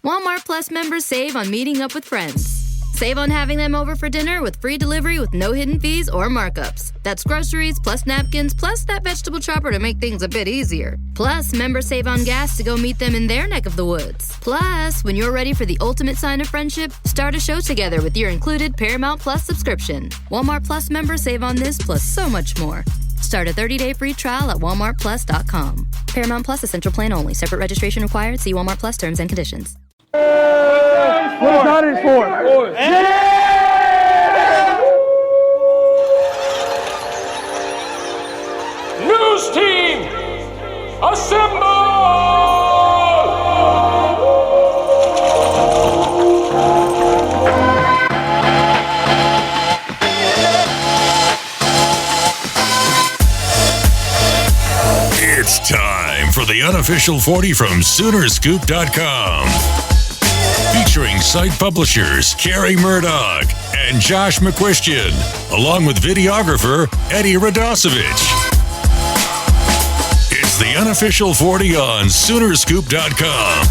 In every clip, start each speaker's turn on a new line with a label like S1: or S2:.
S1: Walmart Plus members save on meeting up with friends. Save on having them over for dinner with free delivery with no hidden fees or markups. That's groceries, plus napkins, plus that vegetable chopper to make things a bit easier. Plus, members save on gas to go meet them in their neck of the woods. Plus, when you're ready for the ultimate sign of friendship, start a show together with your included Paramount Plus subscription. Walmart Plus members save on this plus so much more. Start a 30-day free trial at walmartplus.com. Paramount Plus Essential Plan only. Separate registration required. See Walmart Plus terms and conditions.
S2: What is that for? Yeah!
S3: News team, assemble!
S4: It's time for the unofficial 40 from Soonerscoop.com. Featuring site publishers Carey Murdoch and Josh McQuistion, along with videographer Eddie Radosevich. It's the unofficial 40 on Soonerscoop.com.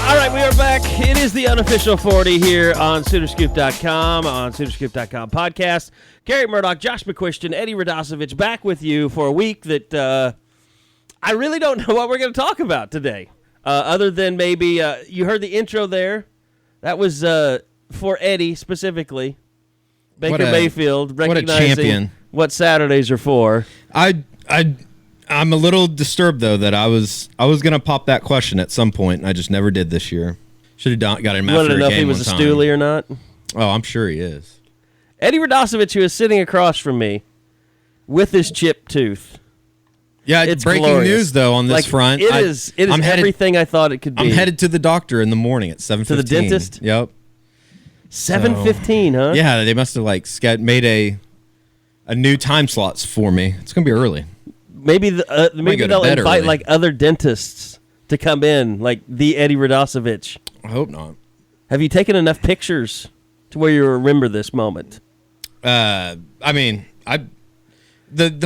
S5: All right, we are back. It is the unofficial 40 here on Soonerscoop.com, on Soonerscoop.com podcast. Carey Murdoch, Josh McQuistion, Eddie Radosevich back with you for a week that I really don't know what we're going to talk about today. Other than maybe you heard the intro there. That was for Eddie specifically. Baker Mayfield recognizing what Saturdays are for.
S6: I'm a little disturbed though that I was going to pop that question at some point, and I just never did this year. Should have got him after a game.
S5: You wanted to know if he was a stoolie or not?
S6: Oh, I'm sure he is.
S5: Eddie Radosevich, who is sitting across from me with his chipped tooth.
S6: Yeah, it's breaking
S5: glorious
S6: news though on this front.
S5: It is everything I thought it could be.
S6: I'm headed to the doctor in the morning at 7:15.
S5: To the dentist?
S6: Yep.
S5: 7:15, huh?
S6: Yeah, they must have made a new time slots for me. It's gonna be early.
S5: Maybe they'll invite like other dentists to come in, like the Eddie Radosevich.
S6: I hope not.
S5: Have you taken enough pictures to where you remember this moment? We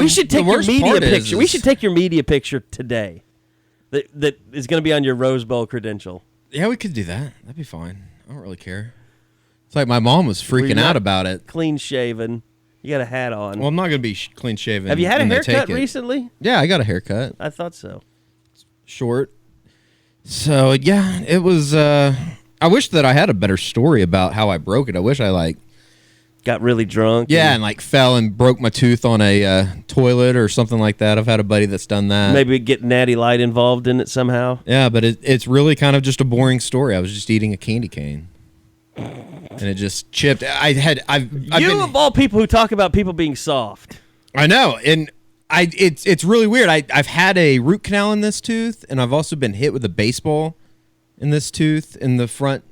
S5: should take your media picture. We should take your media picture today. That is going to be on your Rose Bowl credential.
S6: Yeah, we could do that. That'd be fine. I don't really care. It's like my mom was freaking out about it.
S5: Clean shaven. You got a hat on.
S6: Well, I'm not going to be clean shaven.
S5: Have you had a haircut recently?
S6: Yeah, I got a haircut.
S5: I thought so.
S6: Short. So, yeah, it was... I wish that I had a better story about how I broke it. I wish I,
S5: got really drunk.
S6: Yeah, and fell and broke my tooth on a toilet or something like that. I've had a buddy that's done that.
S5: Maybe get Natty Light involved in it somehow.
S6: Yeah, but it's really kind of just a boring story. I was just eating a candy cane, and it just chipped.
S5: Of all people who talk about people being soft.
S6: I know, and it's really weird. I've had a root canal in this tooth, and I've also been hit with a baseball in this tooth in the front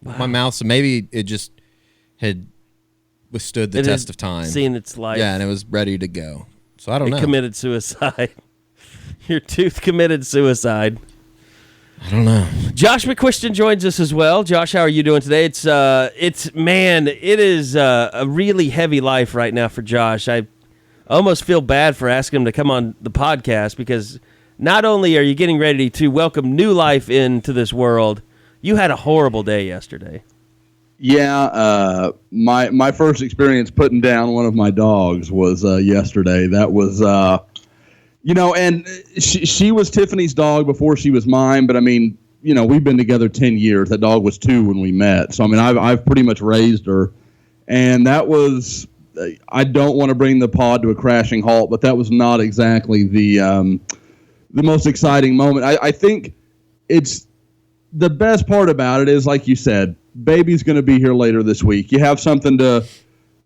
S6: of my mouth. So maybe it just had withstood the test of time.
S5: Seen its life.
S6: Yeah, and it was ready to go. So I don't know.
S5: It committed suicide. Your tooth committed suicide.
S6: I don't know.
S5: Josh McQuistion joins us as well. Josh, how are you doing today? It is a really heavy life right now for Josh. I almost feel bad for asking him to come on the podcast because not only are you getting ready to welcome new life into this world, you had a horrible day yesterday.
S7: Yeah, my first experience putting down one of my dogs was yesterday. That was, and she was Tiffany's dog before she was mine. But I mean, we've been together 10 years. That dog was 2 when we met. So I mean, I've pretty much raised her, and that was. I don't want to bring the pod to a crashing halt, but that was not exactly the most exciting moment. I think it's the best part about it is, like you said, baby's going to be here later this week. You have something to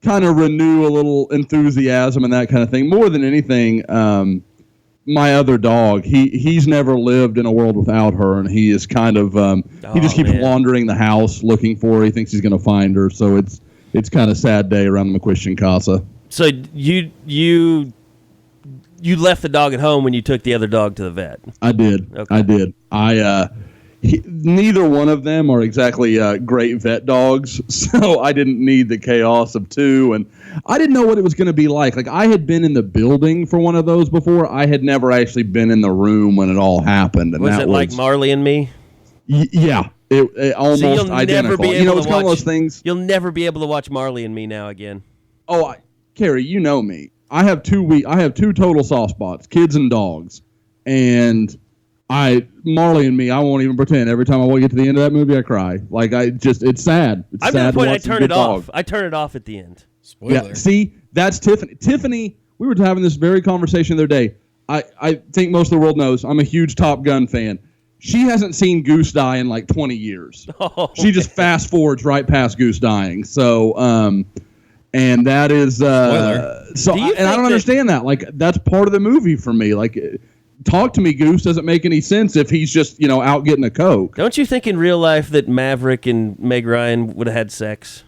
S7: kind of renew a little enthusiasm and that kind of thing. More than anything, my other dog, he's never lived in a world without her, and he is kind of he just keeps wandering the house looking for her. He thinks he's going to find her, so it's kind of sad day around the McQuistion casa.
S5: So you left the dog at home when you took the other dog to the vet?
S7: I did. Okay. I did. Neither one of them are exactly great vet dogs, so I didn't need the chaos of 2, and I didn't know what it was going to be like. Like, I had been in the building for one of those before. I had never actually been in the room when it all happened. And
S5: was it like Marley and Me?
S7: Yeah, it almost
S5: So you'll
S7: identical.
S5: never be able
S7: It's
S5: to
S7: one of
S5: watch.
S7: those things.
S5: You'll never be able to watch Marley and Me now again.
S7: Oh, Carrie, you know me. I have two total soft spots: kids and dogs. And Marley and Me, I won't even pretend. Every time I get to the end of that movie, I cry. Like it's sad. It's
S5: I'm to
S7: sad
S5: the point
S7: to
S5: I
S7: watch
S5: turn
S7: good
S5: it off.
S7: dog.
S5: I turn it off at the end.
S6: Spoiler.
S7: Yeah, see, that's Tiffany. Tiffany, we were having this very conversation the other day. I think most of the world knows I'm a huge Top Gun fan. She hasn't seen Goose die in like 20 years.
S5: Oh,
S7: She just fast forwards right past Goose dying. So, and that is so.
S5: Do you
S7: And I
S5: think
S7: don't understand that. Like that's part of the movie for me. Like, talk to me, Goose doesn't make any sense if he's just out getting a Coke.
S5: Don't you think in real life that Maverick and Meg Ryan would have had sex?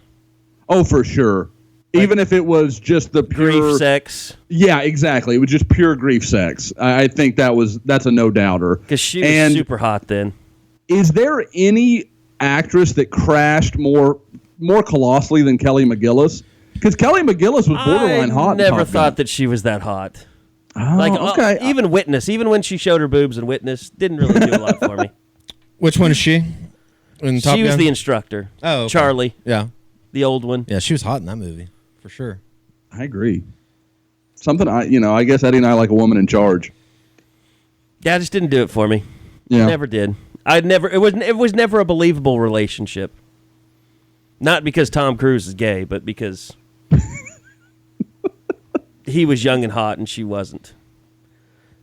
S7: Oh, for sure. Even if it was just the pure
S5: Grief sex?
S7: Yeah, exactly. It was just pure grief sex. I think that's a no doubter.
S5: Because she was super hot then.
S7: Is there any actress that crashed more colossally than Kelly McGillis? Because Kelly McGillis was borderline hot.
S5: I never
S7: in Top Gun.
S5: thought that she was that hot.
S7: Oh, okay.
S5: Even Witness, even when she showed her boobs in Witness, didn't really do a lot for me.
S6: Which one is she? In Top
S5: She was
S6: Gun?
S5: the instructor.
S6: Oh, okay.
S5: Charlie,
S6: Yeah.
S5: the old one.
S6: Yeah, she was hot in that movie. For sure.
S7: I agree. Something I guess Eddie and I like a woman in charge.
S5: Yeah, just didn't do it for me.
S7: Yeah.
S5: Never did. It was never a believable relationship. Not because Tom Cruise is gay, but because he was young and hot and she wasn't.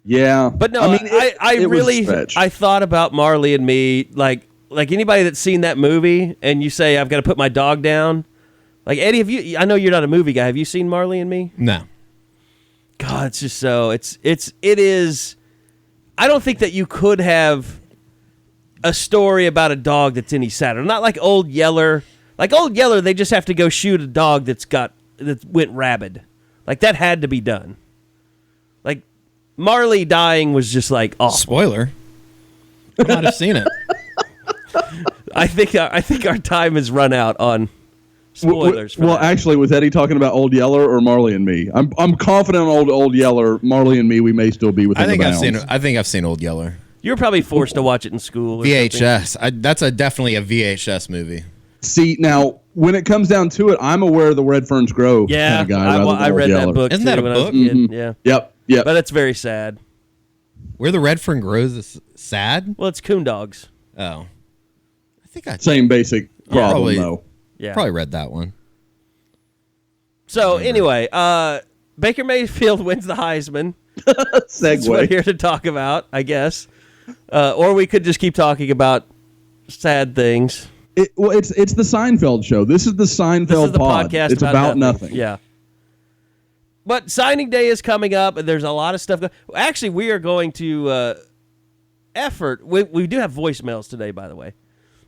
S7: Yeah.
S5: But no,
S7: I mean,
S5: I
S7: it was
S5: really
S7: stretched.
S5: I thought about Marley and Me like anybody that's seen that movie and you say I've got to put my dog down. Like Eddie, I know you're not a movie guy. Have you seen Marley and Me?
S6: No.
S5: God, it's just so it is. I don't think that you could have a story about a dog that's any sadder. Not like Old Yeller. Like Old Yeller, they just have to go shoot a dog that went rabid. Like that had to be done. Like Marley dying was just like awful.
S6: Spoiler. I might have seen it.
S5: I think our time has run out on spoilers.
S7: Well, actually, was Eddie talking about Old Yeller or Marley and Me? I'm confident on Old Yeller. Marley and Me, we may still be within the bounds.
S6: I think I've seen Old Yeller.
S5: You were probably forced to watch it in school. Or
S6: VHS. That's definitely a VHS movie.
S7: See, now, when it comes down to it, I'm aware of the Red Ferns Grove
S5: yeah,
S7: kind of guy. rather than
S5: I
S7: Old
S5: read
S7: Yeller.
S5: that book
S6: Isn't
S5: too
S6: that a
S5: when I was
S6: book?
S5: a kid. Yeah.
S7: Yep.
S5: But it's very sad.
S6: Where the Red Fern grows is sad?
S5: Well, it's coon dogs.
S6: Oh. I think I
S7: Same basic problem,
S6: probably-
S7: though.
S5: Yeah.
S6: probably read that one.
S5: So anyway, Baker Mayfield wins the Heisman. That's what we're
S7: Segue.
S5: here to talk about, I guess. Or we could just keep talking about sad things.
S7: It's the Seinfeld show. This is the Seinfeld
S5: This is the
S7: pod.
S5: podcast
S7: It's about nothing.
S5: Yeah. But signing day is coming up, and there's a lot of stuff. Actually, we are going to effort. We do have voicemails today, by the way,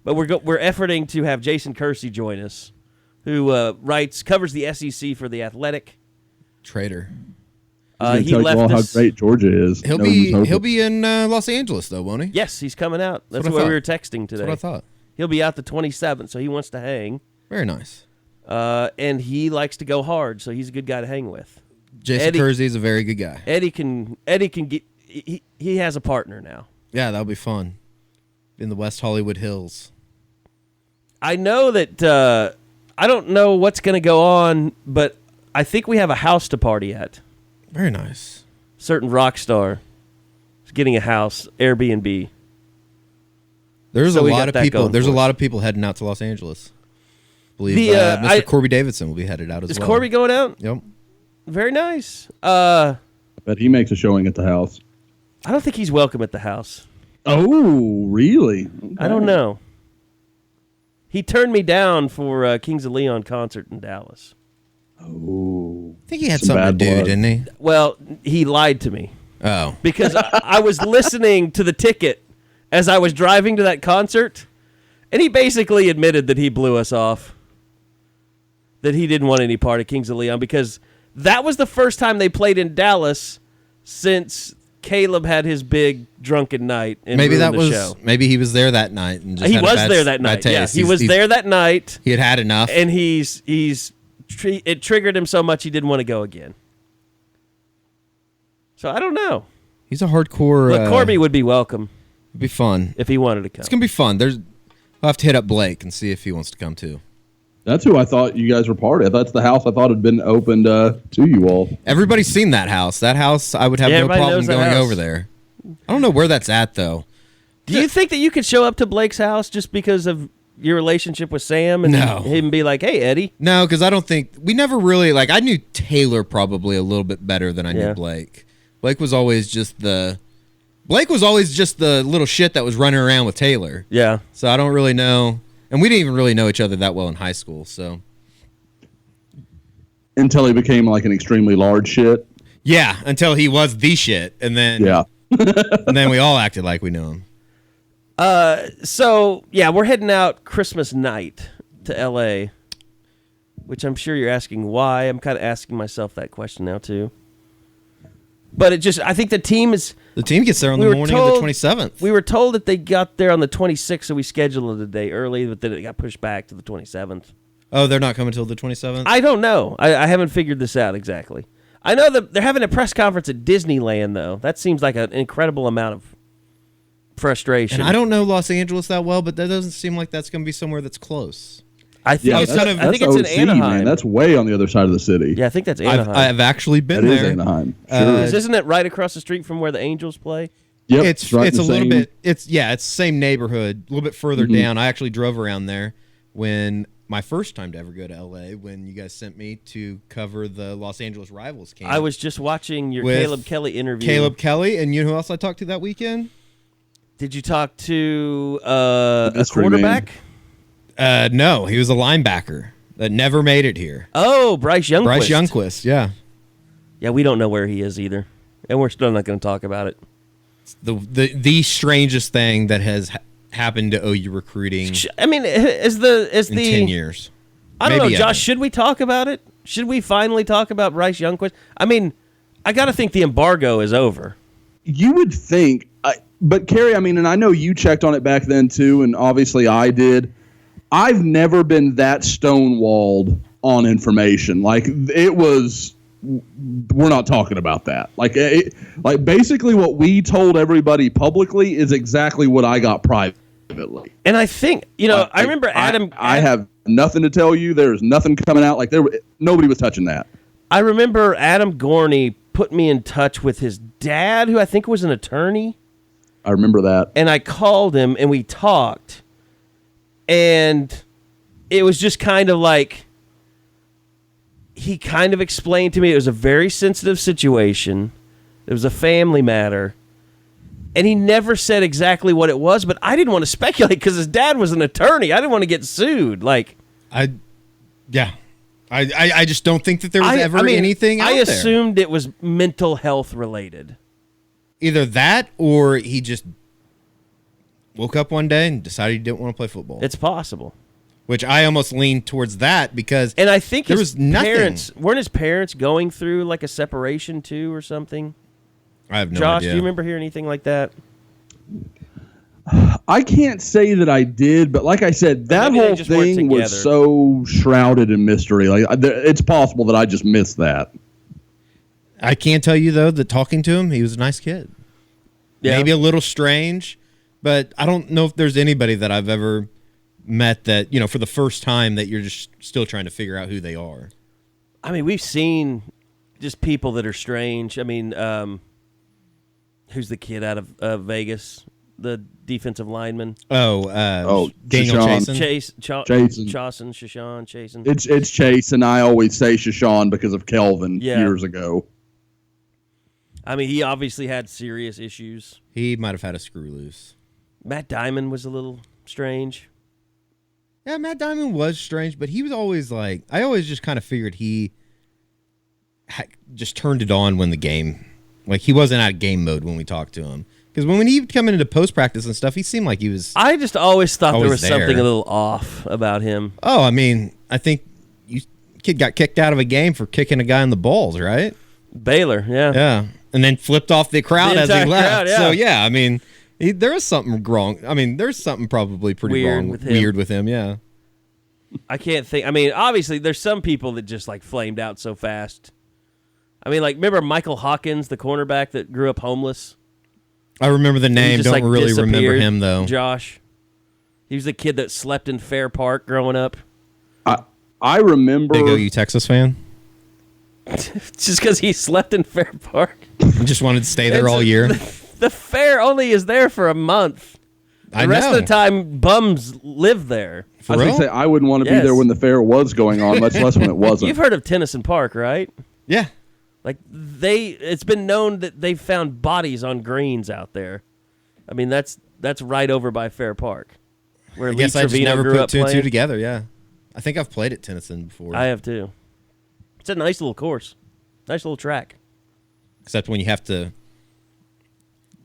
S5: but we're efforting to have Jason Kersey join us, who covers the SEC for The Athletic.
S6: Traitor.
S7: He tell you all how great Georgia is.
S6: He'll be in Los Angeles though, won't he?
S5: Yes, he's coming out. That's
S6: what I
S5: why we
S6: thought.
S5: were texting today.
S6: That's what I thought.
S5: He'll be out the 27th, so he wants to hang.
S6: Very nice.
S5: And he likes to go hard, so he's a good guy to hang with.
S6: Jason Kersey is a very good guy.
S5: Eddie can get. He has a partner now.
S6: Yeah, that'll be fun. In the West Hollywood Hills.
S5: I know that I don't know what's going to go on, but I think we have a house to party at.
S6: Very nice.
S5: Certain rock star is getting a house, Airbnb.
S6: There's
S5: So
S6: a
S5: we
S6: lot
S5: got
S6: of
S5: that
S6: people.
S5: going
S6: There's
S5: for
S6: a
S5: us.
S6: lot of people heading out to Los Angeles. I believe Mr. Corby Davidson will be headed out as
S5: Is
S6: well.
S5: Corby going out?
S6: Yep.
S5: Very nice.
S7: But he makes a showing at the house.
S5: I don't think he's welcome at the house.
S7: Oh, really?
S5: I don't know. He turned me down for Kings of Leon concert in Dallas.
S7: Oh.
S6: I think he had
S7: Some
S6: something to
S7: bad
S6: do,
S7: blood.
S6: didn't he?
S5: Well, he lied to me
S6: Oh.
S5: because I was listening to the ticket as I was driving to that concert, and he basically admitted that he blew us off, that he didn't want any part of Kings of Leon because that was the first time they played in Dallas since Caleb had his big drunken night and
S6: Maybe
S5: ruined
S6: that
S5: the
S6: was.
S5: show.
S6: Maybe he was there that night and just
S5: He
S6: had a
S5: was
S6: bad,
S5: there that
S6: bad
S5: night.
S6: taste.
S5: Yeah, he was there that night,
S6: He had enough.
S5: and it triggered him so much he didn't want to go again. So I don't know.
S6: He's a hardcore.
S5: Look, Corby would be welcome.
S6: It'd be fun.
S5: if he wanted to come.
S6: It's going to be fun. I'll have to hit up Blake and see if he wants to come too.
S7: That's who I thought you guys were part of. That's the house I thought had been opened to you all.
S6: Everybody's seen that house. That house, I would have no
S5: everybody
S6: problem
S5: knows that
S6: going
S5: house.
S6: over there. I don't know where that's at, though.
S5: Do you think that you could show up to Blake's house just because of your relationship with Sam and
S6: No.
S5: him be like, hey, Eddie?
S6: No, because I don't think we never really I knew Taylor probably a little bit better than I knew Blake. Blake was always just the little shit that was running around with Taylor.
S5: Yeah.
S6: So I don't really know, and we didn't even really know each other that well in high school. So
S7: until he became like an extremely large shit.
S6: yeah, until he was the shit, and then and then we all acted like we knew him.
S5: So, yeah, we're heading out Christmas night to L.A., which I'm sure you're asking why. I'm kind of asking myself that question now, too. But I think the team
S6: gets there on the morning of the 27th.
S5: We were told that they got there on the 26th, so we scheduled it a day early, but then it got pushed back to the 27th.
S6: Oh, they're not coming till the 27th?
S5: I don't know. I haven't figured this out exactly. I know that they're having a press conference at Disneyland, though. That seems like an incredible amount of frustration.
S6: And I don't know Los Angeles that well, but that doesn't seem like that's going to be somewhere that's close.
S5: I think
S7: that's
S5: it's in
S7: OC,
S5: Anaheim.
S7: Man. That's way on the other side of the city.
S5: Yeah, I think that's Anaheim.
S6: I've actually been
S7: That
S6: there.
S7: is Anaheim. Sure.
S5: Isn't it right across the street from where the Angels play?
S7: Yep,
S6: It's
S7: right
S6: a
S7: the
S6: little
S7: same-
S6: bit. It's the same neighborhood, a little bit further down. I actually drove around there when my first time to ever go to LA. When you guys sent me to cover the Los Angeles Rivals camp.
S5: I was just watching your
S6: With
S5: Caleb Kelly interview.
S6: Caleb Kelly, and you know who else I talked to that weekend?
S5: Did you talk to a
S7: mystery
S5: quarterback?
S6: No, he was a linebacker that never made it here.
S5: Oh, Bryce Youngquist.
S6: Bryce Youngquist, yeah.
S5: Yeah, we don't know where he is either, and we're still not going to talk about it.
S6: The strangest thing that has happened to OU recruiting
S5: I mean, is the
S6: in 10 years.
S5: I don't
S6: Maybe
S5: know, Josh.
S6: ever.
S5: Should we talk about it? Should we finally talk about Bryce Youngquist? I mean, I got to think the embargo is over.
S7: You would think, but Carey, I mean, and I know you checked on it back then too, and obviously I did. I've never been that stonewalled on information. Like it was, we're not talking about that. Like basically what we told everybody publicly is exactly what I got privately.
S5: And I think, I remember Adam.
S7: I have nothing to tell you. There's nothing coming out. Like nobody was touching that.
S5: I remember Adam Gorney put me in touch with his dad, who I think was an attorney.
S7: I remember that.
S5: And I called him and we talked. And it was just kind of like, he kind of explained to me it was a very sensitive situation. It was a family matter. And he never said exactly what it was, but I didn't want to speculate because his dad was an attorney. I didn't want to get sued.
S6: I just don't think that there was anything out
S5: I
S6: there.
S5: assumed it was mental health related.
S6: Either that or he just woke up one day and decided he didn't want to play football.
S5: It's possible.
S6: Which I almost leaned towards that because
S5: and I think
S6: there was nothing.
S5: Weren't his parents going through like a separation too or something?
S6: I have no
S5: Josh,
S6: idea.
S5: do you remember hearing anything like that?
S7: I can't say that I did, but like I said, that
S5: maybe they
S7: whole
S5: just weren't
S7: thing was
S5: together.
S7: so shrouded in mystery. Like it's possible that I just missed that.
S6: I can tell you though that talking to him, he was a nice kid.
S5: Yeah.
S6: Maybe a little strange, but I don't know if there's anybody that I've ever met that, for the first time that you're just still trying to figure out who they are.
S5: I mean, we've seen just people that are strange. I mean, who's the kid out of Vegas? The defensive lineman.
S6: Daniel
S7: Shashan.
S5: Chasen.
S7: It's Chase, and I always say Shashan because of Kelvin years ago.
S5: I mean, he obviously had serious issues.
S6: He might have had a screw loose.
S5: Matt Diamond was a little strange.
S6: Yeah, Matt Diamond was strange, but he was always I always just kind of figured he just turned it on when the game, he wasn't out of game mode when we talked to him. Because when he would come into post practice and stuff, he seemed like he was.
S5: I just always thought there was
S6: there.
S5: something a little off about him.
S6: Oh, I mean, I think kid got kicked out of a game for kicking a guy in the balls, right?
S5: Baylor, yeah.
S6: Yeah, and then flipped off the crowd
S5: The
S6: as he
S5: entire
S6: left.
S5: crowd, yeah.
S6: So yeah, I mean, there is something wrong. I mean, there's something probably pretty weird with him. Yeah.
S5: I can't think. I mean, obviously, there's some people that just flamed out so fast. I mean, remember Michael Hawkins, the cornerback that grew up homeless?
S6: I remember the name. Don't really remember him, though.
S5: Josh. He was the kid that slept in Fair Park growing up.
S7: I remember.
S6: Big OU Texas fan?
S5: Just because he slept in Fair Park?
S6: He just wanted to stay there all year?
S5: The fair only is there for a month. The rest of the time, bums live there.
S7: I was going to say, I wouldn't want to be there when the fair was going on, much less when it wasn't.
S5: You've heard of Tennyson Park, right?
S6: Yeah.
S5: Like, it's been known that they've found bodies on greens out there. I mean, that's right over by Fair Park. Where
S6: I guess I just never put two and two together, yeah. I think I've played at Tennyson before.
S5: I have too. It's a nice little course. Nice little track.
S6: Except when you have to...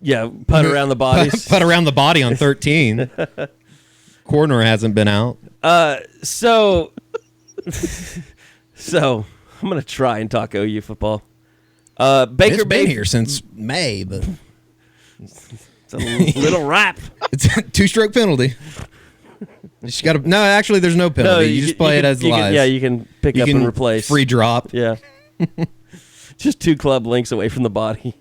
S5: Yeah, putt around the bodies.
S6: Putt around the body on 13. Corner hasn't been out.
S5: So I'm going to try and talk OU football. Baker
S6: It's been here since May, but...
S5: It's a little rap.
S6: It's a 2-stroke penalty. You just gotta, no, actually, there's no penalty. You just play it as live.
S5: Yeah, you can pick up and replace.
S6: Free drop.
S5: Yeah. Just 2 club links away from the body.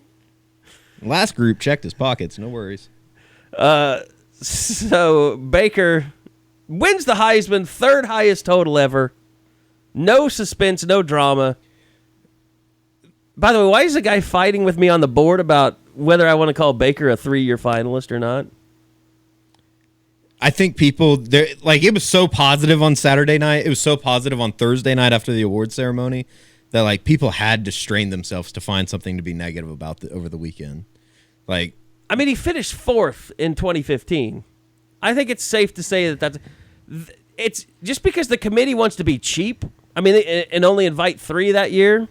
S6: Last group checked his pockets. No worries.
S5: So Baker wins the Heisman, 3rd highest total ever. No suspense, no drama. By the way, why is the guy fighting with me on the board about whether I want to call Baker a 3-year finalist or not?
S6: I think people, it was so positive on Saturday night. It was so positive on Thursday night after the award ceremony that, people had to strain themselves to find something to be negative about over the weekend. I
S5: mean, he finished 4th in 2015. I think it's safe to say it's just because the committee wants to be cheap. I mean, and only invite 3 that year.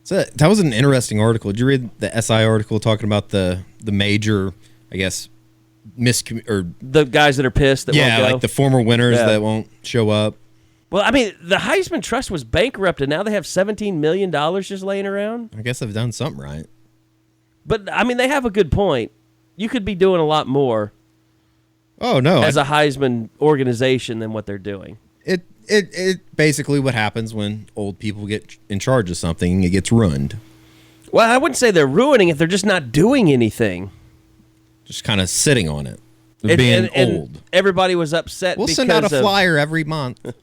S6: So that was an interesting article. Did you read the SI article talking about the major, I guess,
S5: the guys that are pissed that won't go?
S6: Like the former winners that won't show up?
S5: Well, I mean, the Heisman Trust was bankrupt, and now they have $17 million just laying around.
S6: I guess they've done something right.
S5: But, I mean, they have a good point. You could be doing a lot more as a Heisman organization than what they're doing.
S6: It basically what happens when old people get in charge of something, it gets ruined.
S5: Well, I wouldn't say they're ruining it. They're just not doing anything.
S6: Just kind of sitting on it. Being old.
S5: Everybody was upset.
S6: We'll send out a flyer every month.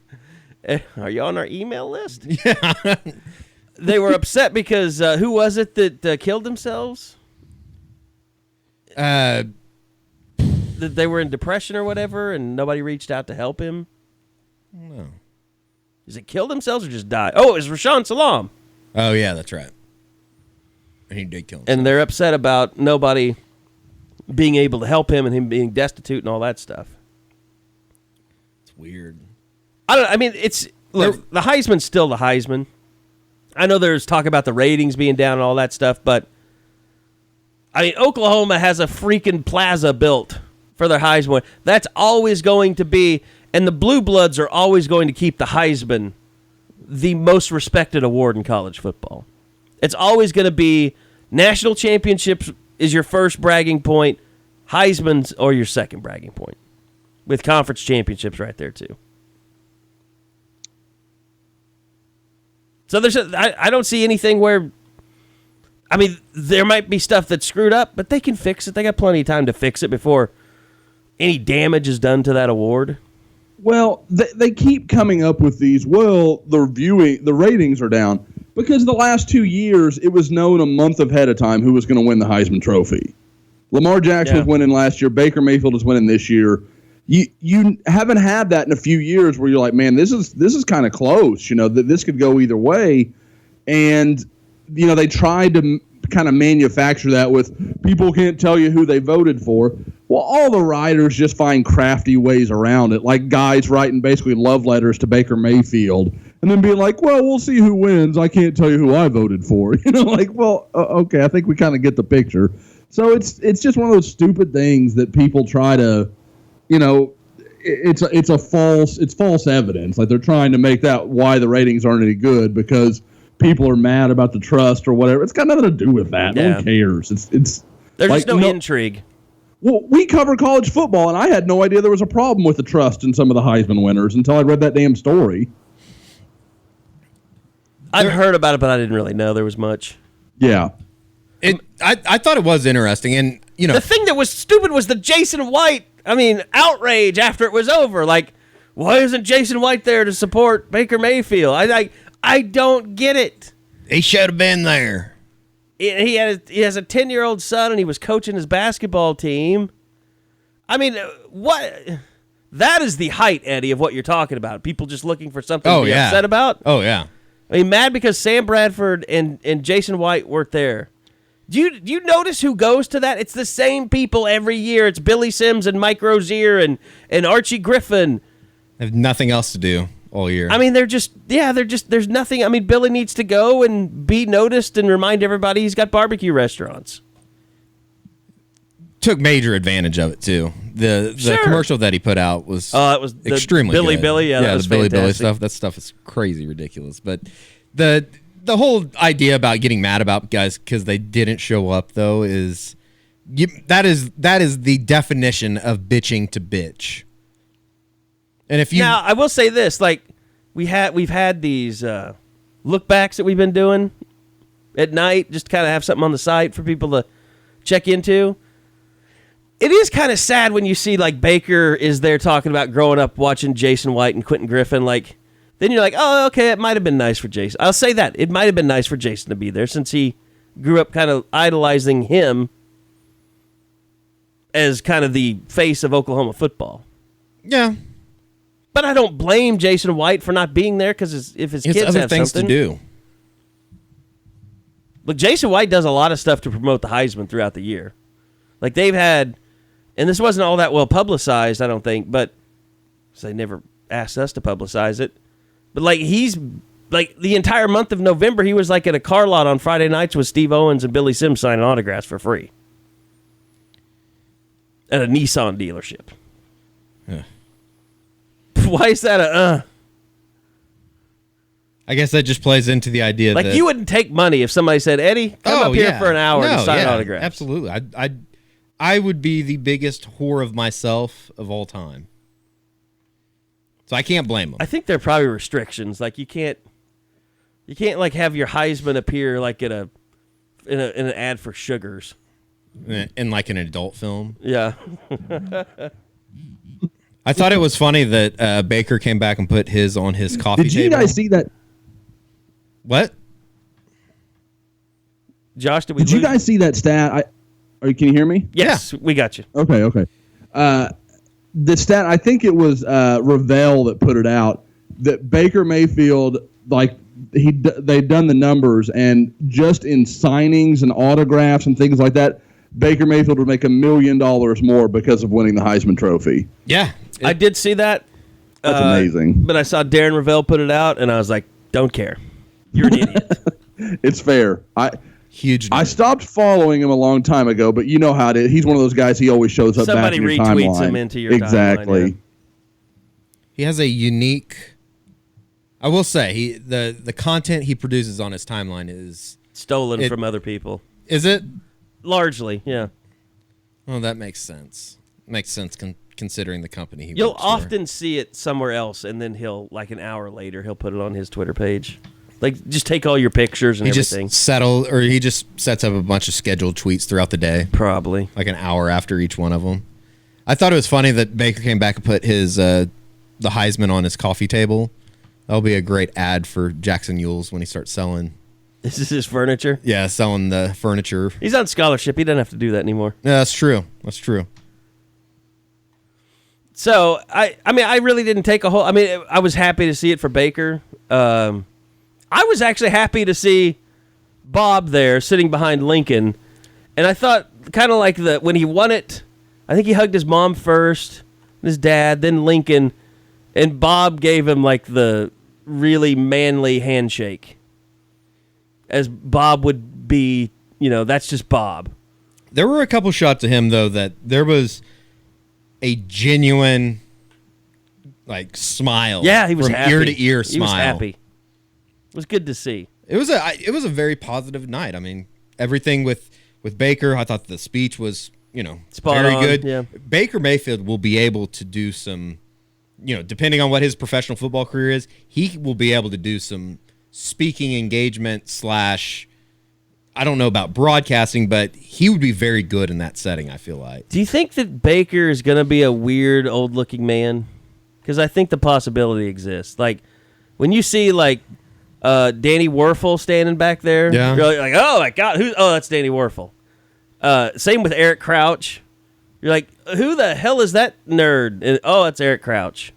S5: Are you on our email list?
S6: Yeah.
S5: They were upset because who was it that killed themselves? That they were in depression or whatever, and nobody reached out to help him.
S6: No.
S5: Is it killed themselves or just died? Oh, it was Rashawn Salam.
S6: Oh yeah, that's right. And he did kill himself.
S5: And they're upset about nobody being able to help him and him being destitute and all that stuff.
S6: It's weird.
S5: I mean, look, the Heisman's still the Heisman. I know there's talk about the ratings being down and all that stuff, but I mean, Oklahoma has a freaking plaza built for their Heisman. That's always going to be, and the Blue Bloods are always going to keep the Heisman the most respected award in college football. It's always going to be national championships is your first bragging point, Heisman's or your second bragging point, with conference championships right there too. So I don't see anything where, I mean, there might be stuff that's screwed up, but they can fix it. They got plenty of time to fix it before any damage is done to that award.
S7: Well, they keep coming up with these. Well, the ratings are down because the last 2 years it was known a month ahead of time who was going to win the Heisman Trophy. Lamar Jackson was winning last year. Baker Mayfield is winning this year. You haven't had that in a few years where you're like, man, this is kind of close. You know, that this could go either way, and you know they tried to kind of manufacture that with people can't tell you who they voted for. Well, all the writers just find crafty ways around it, like guys writing basically love letters to Baker Mayfield and then being like, well, we'll see who wins. I can't tell you who I voted for. You know, like, well, okay, I think we kind of get the picture. So it's just one of those stupid things that people try to, you know, it's false evidence. Like they're trying to make that why the ratings aren't any good because people are mad about the trust or whatever. It's got nothing to do with that. No one cares. There's
S5: like, just no intrigue.
S7: Well, we cover college football, and I had no idea there was a problem with the trust in some of the Heisman winners until I read that damn story.
S5: I've heard about it, but I didn't really know there was much.
S7: Yeah.
S6: I thought it was interesting, and
S5: the thing that was stupid was the Jason White. I mean, outrage after it was over. Like, why isn't Jason White there to support Baker Mayfield? I don't get it.
S6: He should have been there.
S5: He has a 10-year-old son, and he was coaching his basketball team. I mean, what? That is the height, Eddie, of what you're talking about. People just looking for something to be upset about.
S6: Oh, yeah.
S5: I mean, mad because Sam Bradford and Jason White weren't there. Do you notice who goes to that? It's the same people every year. It's Billy Sims and Mike Rozier and Archie Griffin.
S6: They have nothing else to do all year.
S5: I mean, there's nothing. I mean, Billy needs to go and be noticed and remind everybody he's got barbecue restaurants.
S6: Took major advantage of it, too. The commercial that he put out was
S5: it was
S6: extremely
S5: Billy
S6: good.
S5: Billy. Yeah, that was
S6: the Billy Billy
S5: fantastic.
S6: stuff. That stuff is crazy ridiculous. But the whole idea about getting mad about guys because they didn't show up, though, that is the definition of bitching to bitch. And if you
S5: now, I will say this: like we've had these look backs that we've been doing at night, just to kind of have something on the site for people to check into. It is kind of sad when you see like Baker is there talking about growing up watching Jason White and Quentin Griffin. Like, then you're like, oh, okay, it might have been nice for Jason. I'll say that it might have been nice for Jason to be there since he grew up kind of idolizing him as kind of the face of Oklahoma football.
S6: Yeah.
S5: But I don't blame Jason White for not being there because if his kids
S6: other
S5: have
S6: things
S5: something
S6: to do.
S5: Look, Jason White does a lot of stuff to promote the Heisman throughout the year. Like they've had, and this wasn't all that well publicized, I don't think, but so they never asked us to publicize it. But like he's like the entire month of November, he was like at a car lot on Friday nights with Steve Owens and Billy Sims signing autographs for free at a Nissan dealership.
S6: Yeah.
S5: Why is that
S6: I guess that just plays into the idea
S5: like
S6: that
S5: you wouldn't take money if somebody said, Eddie, come up here for an hour to sign autographs.
S6: Absolutely. I would be the biggest whore of myself of all time. So I can't blame them.
S5: I think there are probably restrictions. Like you can't like have your Heisman appear like in an ad for sugars.
S6: In like an adult film.
S5: Yeah.
S6: I thought it was funny that Baker came back and put his on his coffee table.
S7: Did you guys see that?
S6: What?
S5: Josh, did
S7: you guys see that stat? Can you hear me?
S5: Yes, we got you.
S7: Okay. The stat, I think it was Ravel that put it out, that Baker Mayfield, like they'd done the numbers, and just in signings and autographs and things like that, Baker Mayfield would make $1 million more because of winning the Heisman Trophy.
S6: Yeah.
S5: I did see that.
S7: That's amazing.
S5: But I saw Darren Ravel put it out, and I was like, don't care. You're an idiot.
S7: It's fair.
S6: Huge.
S7: I stopped following him a long time ago, but you know how it is. He's one of those guys, he always shows up
S5: Somebody
S7: back in your
S5: retweets
S7: timeline.
S5: him into your
S7: exactly.
S5: timeline, yeah.
S6: He has a unique. I will say the content he produces on his timeline is
S5: stolen from other people.
S6: Is it?
S5: Largely, yeah.
S6: Well, that makes sense. Makes sense considering the company he
S5: You'll
S6: works for.
S5: often see it somewhere else, and then he'll, like an hour later, he'll put it on his Twitter page. Like, just take all your pictures and everything.
S6: He just sets up a bunch of scheduled tweets throughout the day.
S5: Probably.
S6: Like an hour after each one of them. I thought it was funny that Baker came back and put his the Heisman on his coffee table. That'll be a great ad for Jackson Yules when he starts selling.
S5: This is his furniture?
S6: Yeah, selling the furniture.
S5: He's on scholarship. He doesn't have to do that anymore.
S6: Yeah, that's true. That's true.
S5: So, I mean, I really didn't take a whole... I mean, I was happy to see it for Baker. I was actually happy to see Bob there sitting behind Lincoln. And I thought kind of like when he won it, I think he hugged his mom first, his dad, then Lincoln. And Bob gave him like the really manly handshake. As Bob would be, that's just Bob.
S6: There were a couple shots of him, though, that there was a genuine, like, smile.
S5: Yeah, he was
S6: from
S5: happy.
S6: ear to ear smile.
S5: He was happy. It was good to see.
S6: It was a very positive night. I mean, everything with Baker, I thought the speech was,
S5: Spot
S6: very
S5: on,
S6: good.
S5: yeah.
S6: Baker Mayfield will be able to do some, depending on what his professional football career is, he will be able to do some speaking engagement / I don't know about broadcasting, but he would be very good in that setting, I feel like.
S5: Do you think that Baker is going to be a weird, old-looking man? Because I think the possibility exists. Like, when you see, like, Danny Werfel standing back there, you're like, oh, my God, that's Danny Werfel. Same with Eric Crouch. You're like, who the hell is that nerd? And, that's Eric Crouch.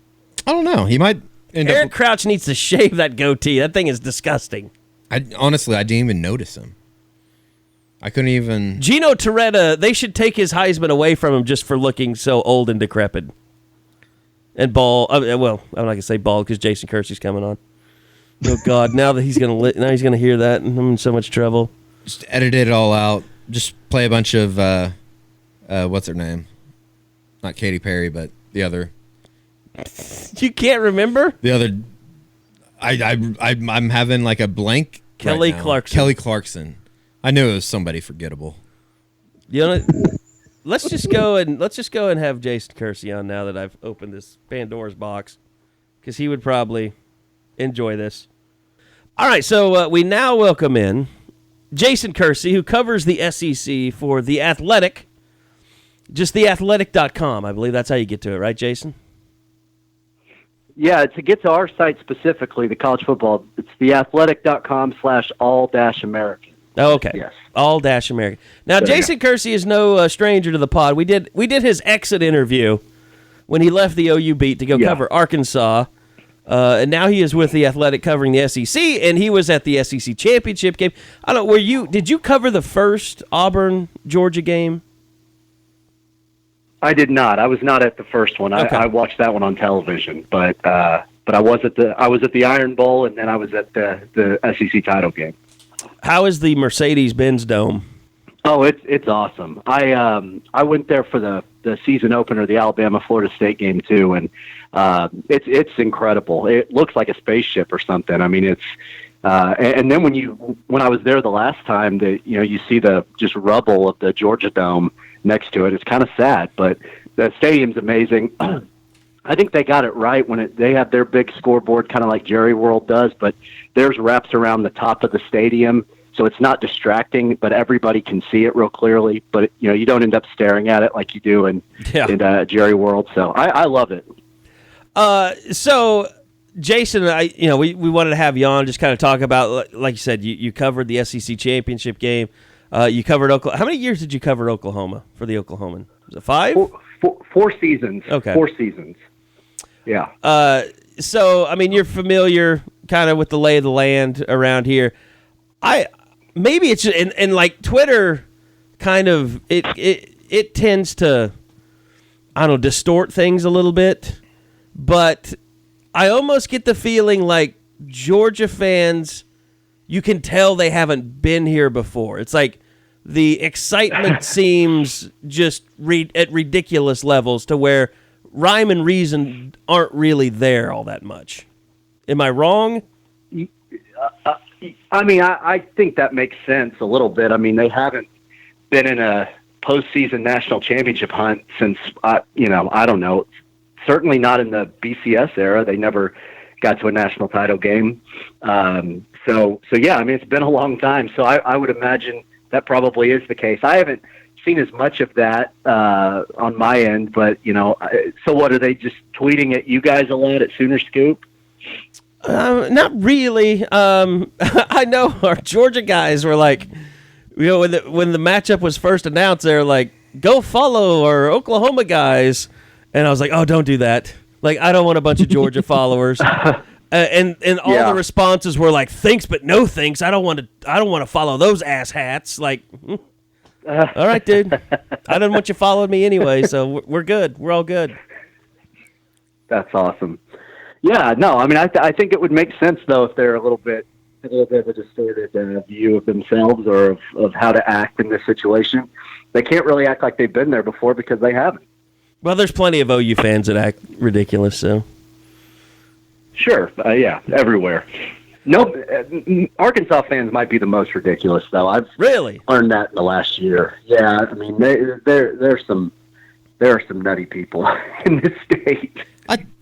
S6: I don't know. He might end
S5: Eric Crouch needs to shave that goatee. That thing is disgusting.
S6: Honestly, I didn't even notice him. I couldn't even...
S5: Geno Torretta, they should take his Heisman away from him just for looking so old and decrepit. And bald. Well, I'm not going to say bald because Jason Kersey's coming on. Oh, God, now he's going to hear that, and I'm in so much trouble.
S6: Just edit it all out. Just play a bunch of... what's her name? Not Katy Perry, but the other...
S5: You can't remember?
S6: The other... I'm having like a blank.
S5: Kelly
S6: right now.
S5: Clarkson.
S6: Kelly Clarkson. I knew it was somebody forgettable.
S5: You know, let's just go and have Jason Kersey on now that I've opened this Pandora's box, because he would probably enjoy this. All right, so we now welcome in Jason Kersey, who covers the SEC for The Athletic, just theathletic.com. I believe that's how you get to it, right, Jason?
S8: Yeah, to get to our site specifically, the college football, it's theathletic.com/all-American.
S5: Oh, okay.
S8: Yes.
S5: All-American. Now, Jason Kersey is no stranger to the pod. We did his exit interview when he left the OU beat to go cover Arkansas, and now he is with the Athletic covering the SEC, and he was at the SEC championship game. I don't know. Did you cover the first Auburn-Georgia game?
S8: I did not. I was not at the first one.
S5: Okay.
S8: I watched that one on television, but I was at the Iron Bowl, and then I was at the SEC title game.
S5: How is the Mercedes-Benz Dome?
S8: Oh, it's awesome. I went there for the season opener, the Alabama-Florida State game too, and it's incredible. It looks like a spaceship or something. I mean, it's and then when I was there the last time, you see the just rubble of the Georgia Dome next to it. It's kind of sad, but the stadium's amazing. I think they got it right when they have their big scoreboard, kind of like Jerry World does, but theirs wraps around the top of the stadium, so it's not distracting, but everybody can see it real clearly. But you don't end up staring at it like you do in Jerry World. So I love it.
S5: So Jason, we wanted to have you on, just kind of talk about, like you said, you covered the SEC championship game. You covered Oklahoma. How many years did you cover Oklahoma for the Oklahoman? Was it 5?
S8: Four seasons. Okay. 4 seasons. Yeah.
S5: So, I mean, you're familiar kind of with the lay of the land around here. Maybe it's and like Twitter kind of it tends to, I don't know, distort things a little bit, but I almost get the feeling like Georgia fans, you can tell they haven't been here before. It's like the excitement seems just at ridiculous levels to where rhyme and reason aren't really there all that much. Am I wrong?
S8: I mean, I think that makes sense a little bit. I mean, they haven't been in a postseason national championship hunt since, I don't know, certainly not in the BCS era. They never got to a national title game. So yeah, I mean, it's been a long time. So I would imagine that probably is the case. I haven't seen as much of that on my end, but so what, are they just tweeting at you guys a lot at Sooner Scoop?
S5: Not really. I know our Georgia guys were like, when the matchup was first announced, they're like, go follow our Oklahoma guys. And I was like, oh, don't do that. Like, I don't want a bunch of Georgia followers. And all the responses were like, thanks, but no thanks. I don't want to follow those ass hats. Like, all right, dude. I didn't want you following me anyway, so we're good. We're all good.
S8: That's awesome. Yeah, no, I mean, I think it would make sense though if they're a little bit of a distorted view of themselves or of how to act in this situation. They can't really act like they've been there before because they haven't.
S5: Well, there's plenty of OU fans that act ridiculous, so.
S8: Sure, yeah, everywhere. No, Arkansas fans might be the most ridiculous, though. I've
S5: really
S8: learned that in the last year. Yeah, I mean, there are some nutty people in this state.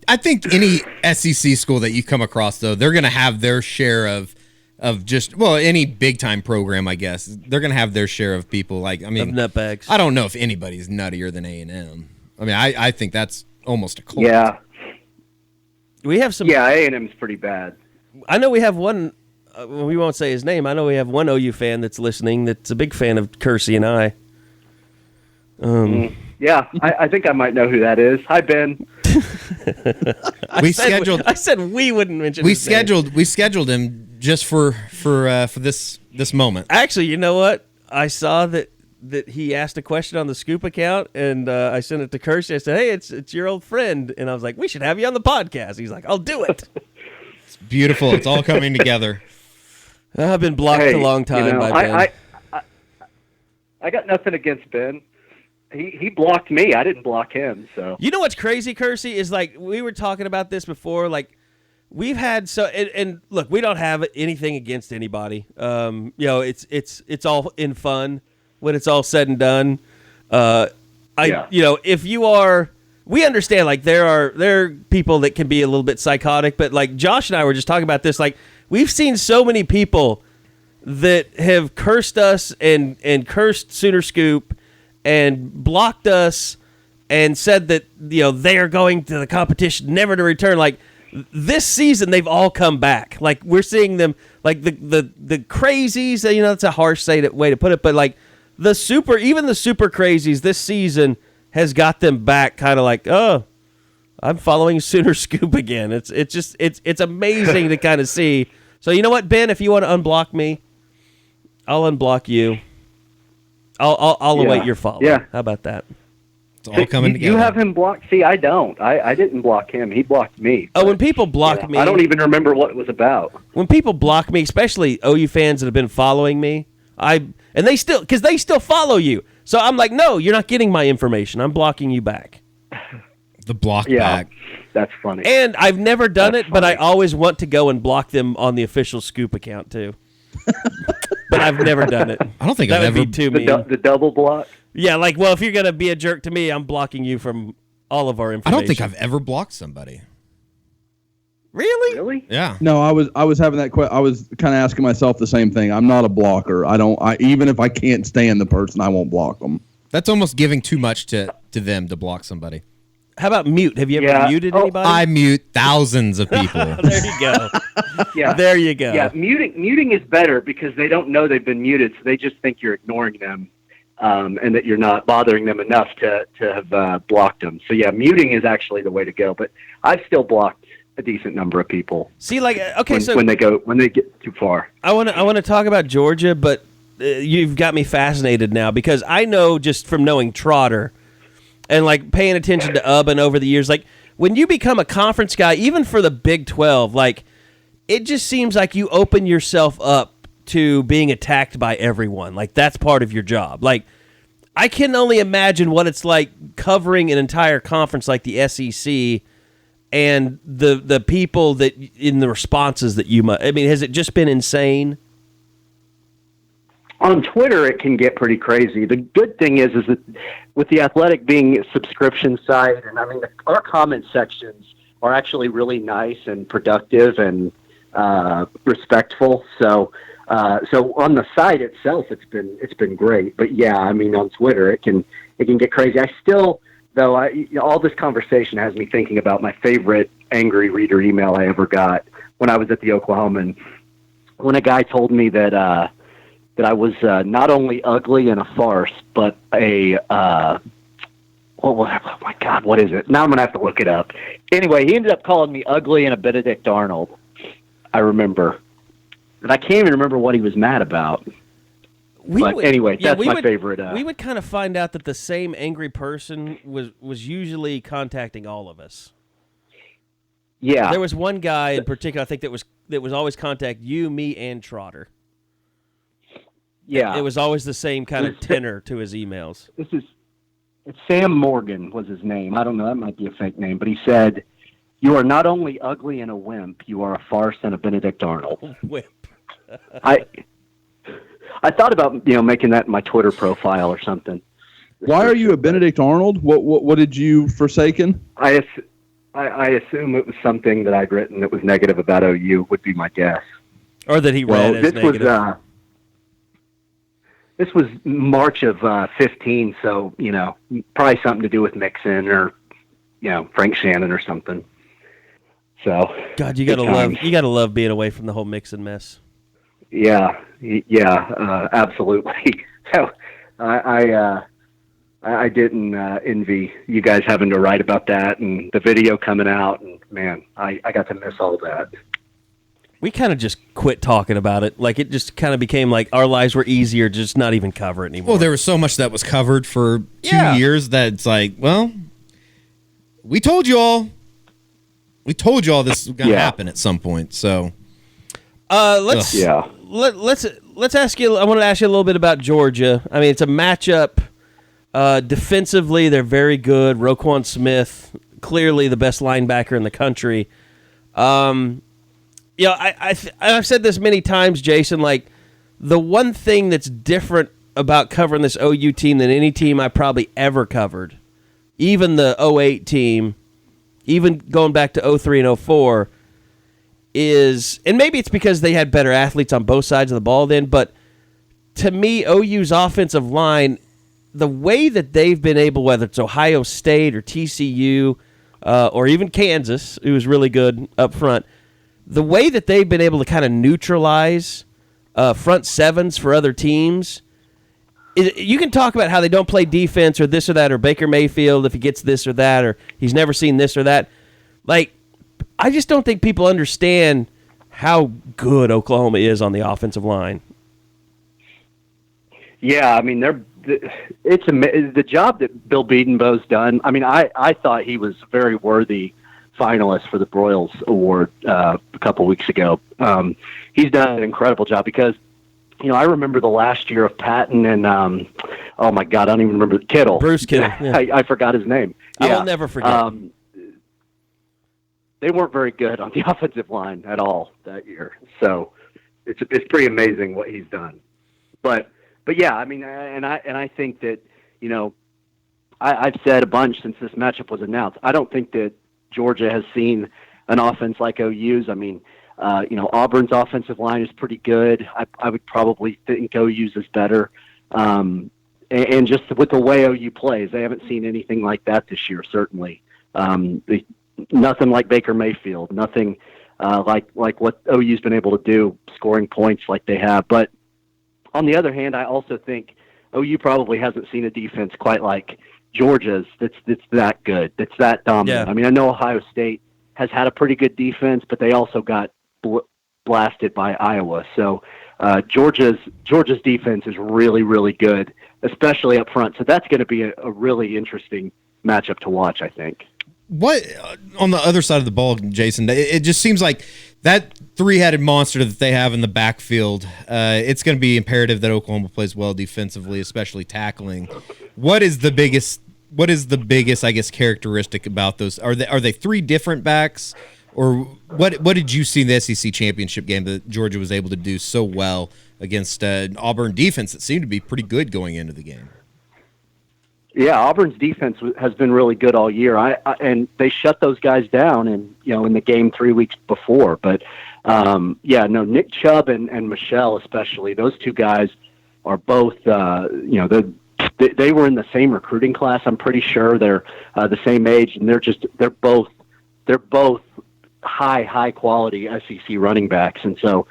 S6: I think any SEC school that you come across, though, they're going to have their share of of just any big time program, I guess they're gonna have their share of people. Like I mean,
S5: of nutbags.
S6: I don't know if anybody's nuttier than A&M. I mean, I think that's almost a cult.
S8: Yeah.
S5: We have some.
S8: Yeah, A&M's pretty bad.
S5: I know we have one. We won't say his name. I know we have one OU fan that's listening. That's a big fan of Kersey and I.
S8: Yeah, I think I might know who that is. Hi, Ben.
S5: I said we wouldn't mention.
S6: We scheduled him just for this moment.
S5: Actually, you know what? I saw that he asked a question on the Scoop account, and I sent it to Kersey. I said, "Hey, it's your old friend," and I was like, "We should have you on the podcast." He's like, "I'll do it."
S6: It's beautiful. It's all coming together.
S5: I've been blocked a long time by Ben.
S8: I got nothing against Ben. He blocked me. I didn't block him. So
S5: you know what's crazy, Kersey, is like we were talking about this before. Like we've had and look, we don't have anything against anybody. You know, it's all in fun when it's all said and done. You know, if you are, we understand. Like there are people that can be a little bit psychotic, but like Josh and I were just talking about this. Like we've seen so many people that have cursed us and cursed Sooner Scoop and blocked us and said that, you know, they are going to the competition never to return. Like this season, they've all come back. Like we're seeing them, like the crazies. You know, that's a harsh way to put it, but like even the super crazies this season has got them back. Kind of like, oh, I'm following Sooner Scoop again. It's amazing to kind of see. So you know what, Ben, if you want to unblock me, I'll unblock you. I'll await your follow.
S8: Yeah.
S5: How about that?
S6: It's all coming together.
S8: You have him blocked. See, I don't. I didn't block him. He blocked me.
S5: Oh, when people block me,
S8: I don't even remember what it was about.
S5: When people block me, especially OU fans that have been following me, they still follow you. So I'm like, no, you're not getting my information. I'm blocking you back.
S6: The block back.
S8: That's funny.
S5: And I've never done it, but I always want to go and block them on the official Scoop account too. But I've never done it.
S6: I don't think
S5: that
S6: I've
S5: would
S6: ever
S5: be too mean.
S8: The double block.
S5: Yeah, like, well, if you're gonna be a jerk to me, I'm blocking you from all of our information.
S6: I don't think I've ever blocked somebody.
S5: Really?
S6: Yeah.
S7: No, I was having that question. I was kind of asking myself the same thing. I'm not a blocker. Even if I can't stand the person, I won't block them.
S6: That's almost giving too much to them to block somebody.
S5: How about mute? Have you ever muted anybody?
S6: I mute thousands of people.
S5: There you go.
S8: Yeah.
S5: There you go.
S8: Yeah, muting is better because they don't know they've been muted, so they just think you're ignoring them, and that you're not bothering them enough to have blocked them. So yeah, muting is actually the way to go. But I've still blocked a decent number of people.
S5: See, like, okay,
S8: when they get too far.
S5: I want to talk about Georgia, but you've got me fascinated now because I know just from knowing Trotter and like paying attention to Ubben over the years, like when you become a conference guy, even for the Big 12, like it just seems like you open yourself up to being attacked by everyone. Like that's part of your job. Like I can only imagine what it's like covering an entire conference like the SEC and the people that in the responses that you must. I mean, has it just been insane?
S8: On Twitter, it can get pretty crazy. The good thing is that with the Athletic being a subscription site, and I mean, our comment sections are actually really nice and productive and respectful. So on the site itself, it's been great. But yeah, I mean, on Twitter, it can get crazy. I still, though, all this conversation has me thinking about my favorite angry reader email I ever got when I was at the Oklahoman, when a guy told me that I was not only ugly and a farce, but oh my God, what is it? Now I'm going to have to look it up. Anyway, he ended up calling me ugly and a Benedict Arnold, I remember. And I can't even remember what he was mad about. That's my favorite.
S5: We would kind of find out that the same angry person was usually contacting all of us.
S8: Yeah.
S5: There was one guy in particular, I think, that was always contact you, me, and Trotter.
S8: Yeah.
S5: It was always the same kind of tenor to his emails.
S8: It's Sam Morgan was his name. I don't know, that might be a fake name, but he said, "You are not only ugly and a wimp, you are a farce and a Benedict Arnold."
S5: Wimp.
S8: I thought about making that my Twitter profile or something.
S7: Why are you a Benedict Arnold? What did you forsaken?
S8: I assume it was something that I'd written that was negative about OU would be my guess.
S5: Or that he read as negative.
S8: This was March of 15, so, probably something to do with Mixon or, Frank Shannon or something. So
S5: God, you gotta love being away from the whole Mixon mess.
S8: Yeah, absolutely. So I didn't envy you guys having to write about that and the video coming out, and man, I got to miss all that.
S5: We kind of just quit talking about it. Like, it just kind of became like our lives were easier to just not even cover it anymore.
S6: Well, there was so much that was covered for 2 years that it's like, well, we told you all. We told you all this was going to happen at some point. So,
S5: let's ask you. I want to ask you a little bit about Georgia. I mean, it's a matchup. Defensively, they're very good. Roquan Smith, clearly the best linebacker in the country. I've said this many times, Jason. Like, the one thing that's different about covering this OU team than any team I probably ever covered, even the 08 team, even going back to 03 and 04, is, and maybe it's because they had better athletes on both sides of the ball then, but to me, OU's offensive line, the way that they've been able, whether it's Ohio State or TCU or even Kansas, who was really good up front, the way that they've been able to kind of neutralize front sevens for other teams, you can talk about how they don't play defense or this or that, or Baker Mayfield if he gets this or that, or he's never seen this or that. Like, I just don't think people understand how good Oklahoma is on the offensive line.
S8: Yeah, I mean, it's the job that Bill Bedenbaugh's done. I mean, I thought he was a very worthy finalist for the Broyles Award a couple weeks ago. He's done an incredible job because, I remember the last year of Patton and, oh my God, I don't even remember, Kittle.
S5: Bruce Kittle. Yeah.
S8: I forgot his name.
S5: I will never forget.
S8: They weren't very good on the offensive line at all that year. So it's pretty amazing what he's done. But yeah, I mean, and I think that, I've said a bunch since this matchup was announced. I don't think that Georgia has seen an offense like OU's. I mean, Auburn's offensive line is pretty good. I would probably think OU's is better. And just with the way OU plays, they haven't seen anything like that this year, certainly. Nothing like Baker Mayfield, nothing like what OU's been able to do, scoring points like they have. But on the other hand, I also think OU probably hasn't seen a defense quite like Georgia's that's that good, that's that dominant. Yeah. I mean, I know Ohio State has had a pretty good defense, but they also got blasted by Iowa. So Georgia's defense is really, really good, especially up front. So that's going to be a really interesting matchup to watch, I think.
S6: What on the other side of the ball, Jason? It just seems like that three-headed monster that they have in the backfield. It's going to be imperative that Oklahoma plays well defensively, especially tackling. What is the biggest, I guess, characteristic about those? Are they three different backs, or what did you see in the SEC championship game that Georgia was able to do so well against an Auburn defense that seemed to be pretty good going into the game?
S8: Yeah, Auburn's defense has been really good all year. And they shut those guys down in the game 3 weeks before. But Nick Chubb and Michelle especially, those two guys are both they were in the same recruiting class. I'm pretty sure they're the same age, and they're both high quality SEC running backs. And so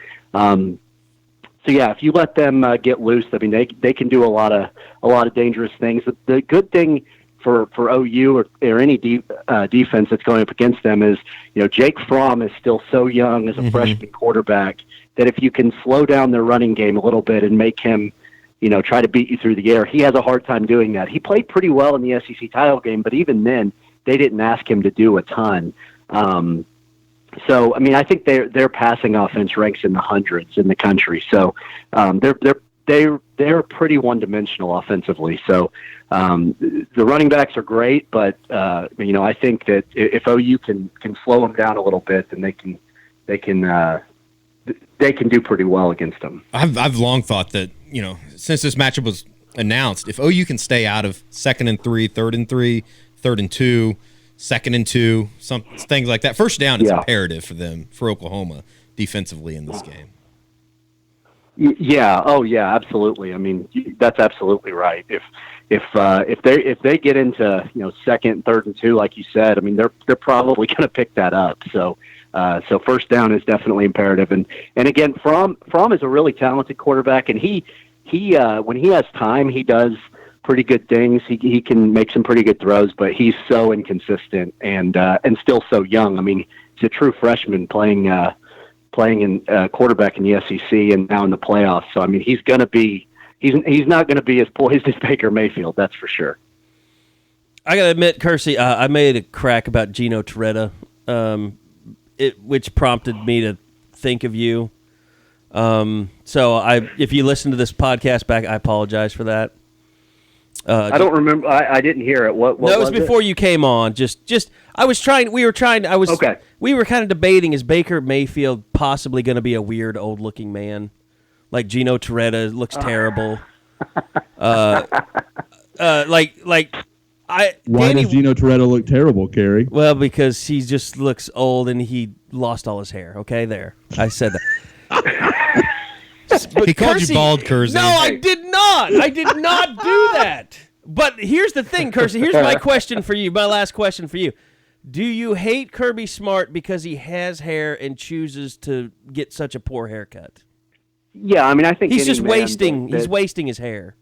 S8: yeah, if you let them get loose, I mean, they can do a lot of dangerous things. The good thing for OU or any defense that's going up against them is, Jake Fromm is still so young as a freshman quarterback that if you can slow down their running game a little bit and make him, try to beat you through the air, he has a hard time doing that. He played pretty well in the SEC title game, but even then, they didn't ask him to do a ton. So, I mean, I think their passing offense ranks in the hundreds in the country. So, they're pretty one-dimensional offensively. So, the running backs are great, but I think that if OU can slow them down a little bit, then they can do pretty well against them.
S6: I've long thought that since this matchup was announced, if OU can stay out of 2nd and 3, 3rd and 3, 3rd and 2. 2nd and 2, some things like that. First down is imperative for them, for Oklahoma, defensively in this game.
S8: Yeah. Oh, yeah. Absolutely. I mean, that's absolutely right. If they get into second, third, and 2, like you said, I mean they're probably going to pick that up. So first down is definitely imperative. And again, Fromm is a really talented quarterback, and he when he has time, he does pretty good things. He can make some pretty good throws, but he's so inconsistent and still so young. I mean, he's a true freshman playing in quarterback in the SEC and now in the playoffs. So I mean, he's not going to be as poised as Baker Mayfield. That's for sure.
S5: I gotta admit, Kersey, I made a crack about Geno Torretta, which prompted me to think of you. So if you listen to this podcast back, I apologize for that.
S8: I don't remember. I didn't hear it. What
S5: no, it was
S8: was
S5: before you came on. Just I was trying. We were trying.
S8: Okay.
S5: We were kind of debating: is Baker Mayfield possibly going to be a weird old-looking man, like Geno Torretta looks terrible? Why
S7: does Geno Torretta look terrible, Carey?
S5: Well, because he just looks old and he lost all his hair. Okay, there. I said that.
S6: He called you bald, Kersey.
S5: No, I did not. I did not do that. But here's the thing, Kersey. Here's my question for you. My last question for you. Do you hate Kirby Smart because he has hair and chooses to get such a poor haircut?
S8: Yeah, I mean, I think
S5: he's just wasting. He's wasting his hair.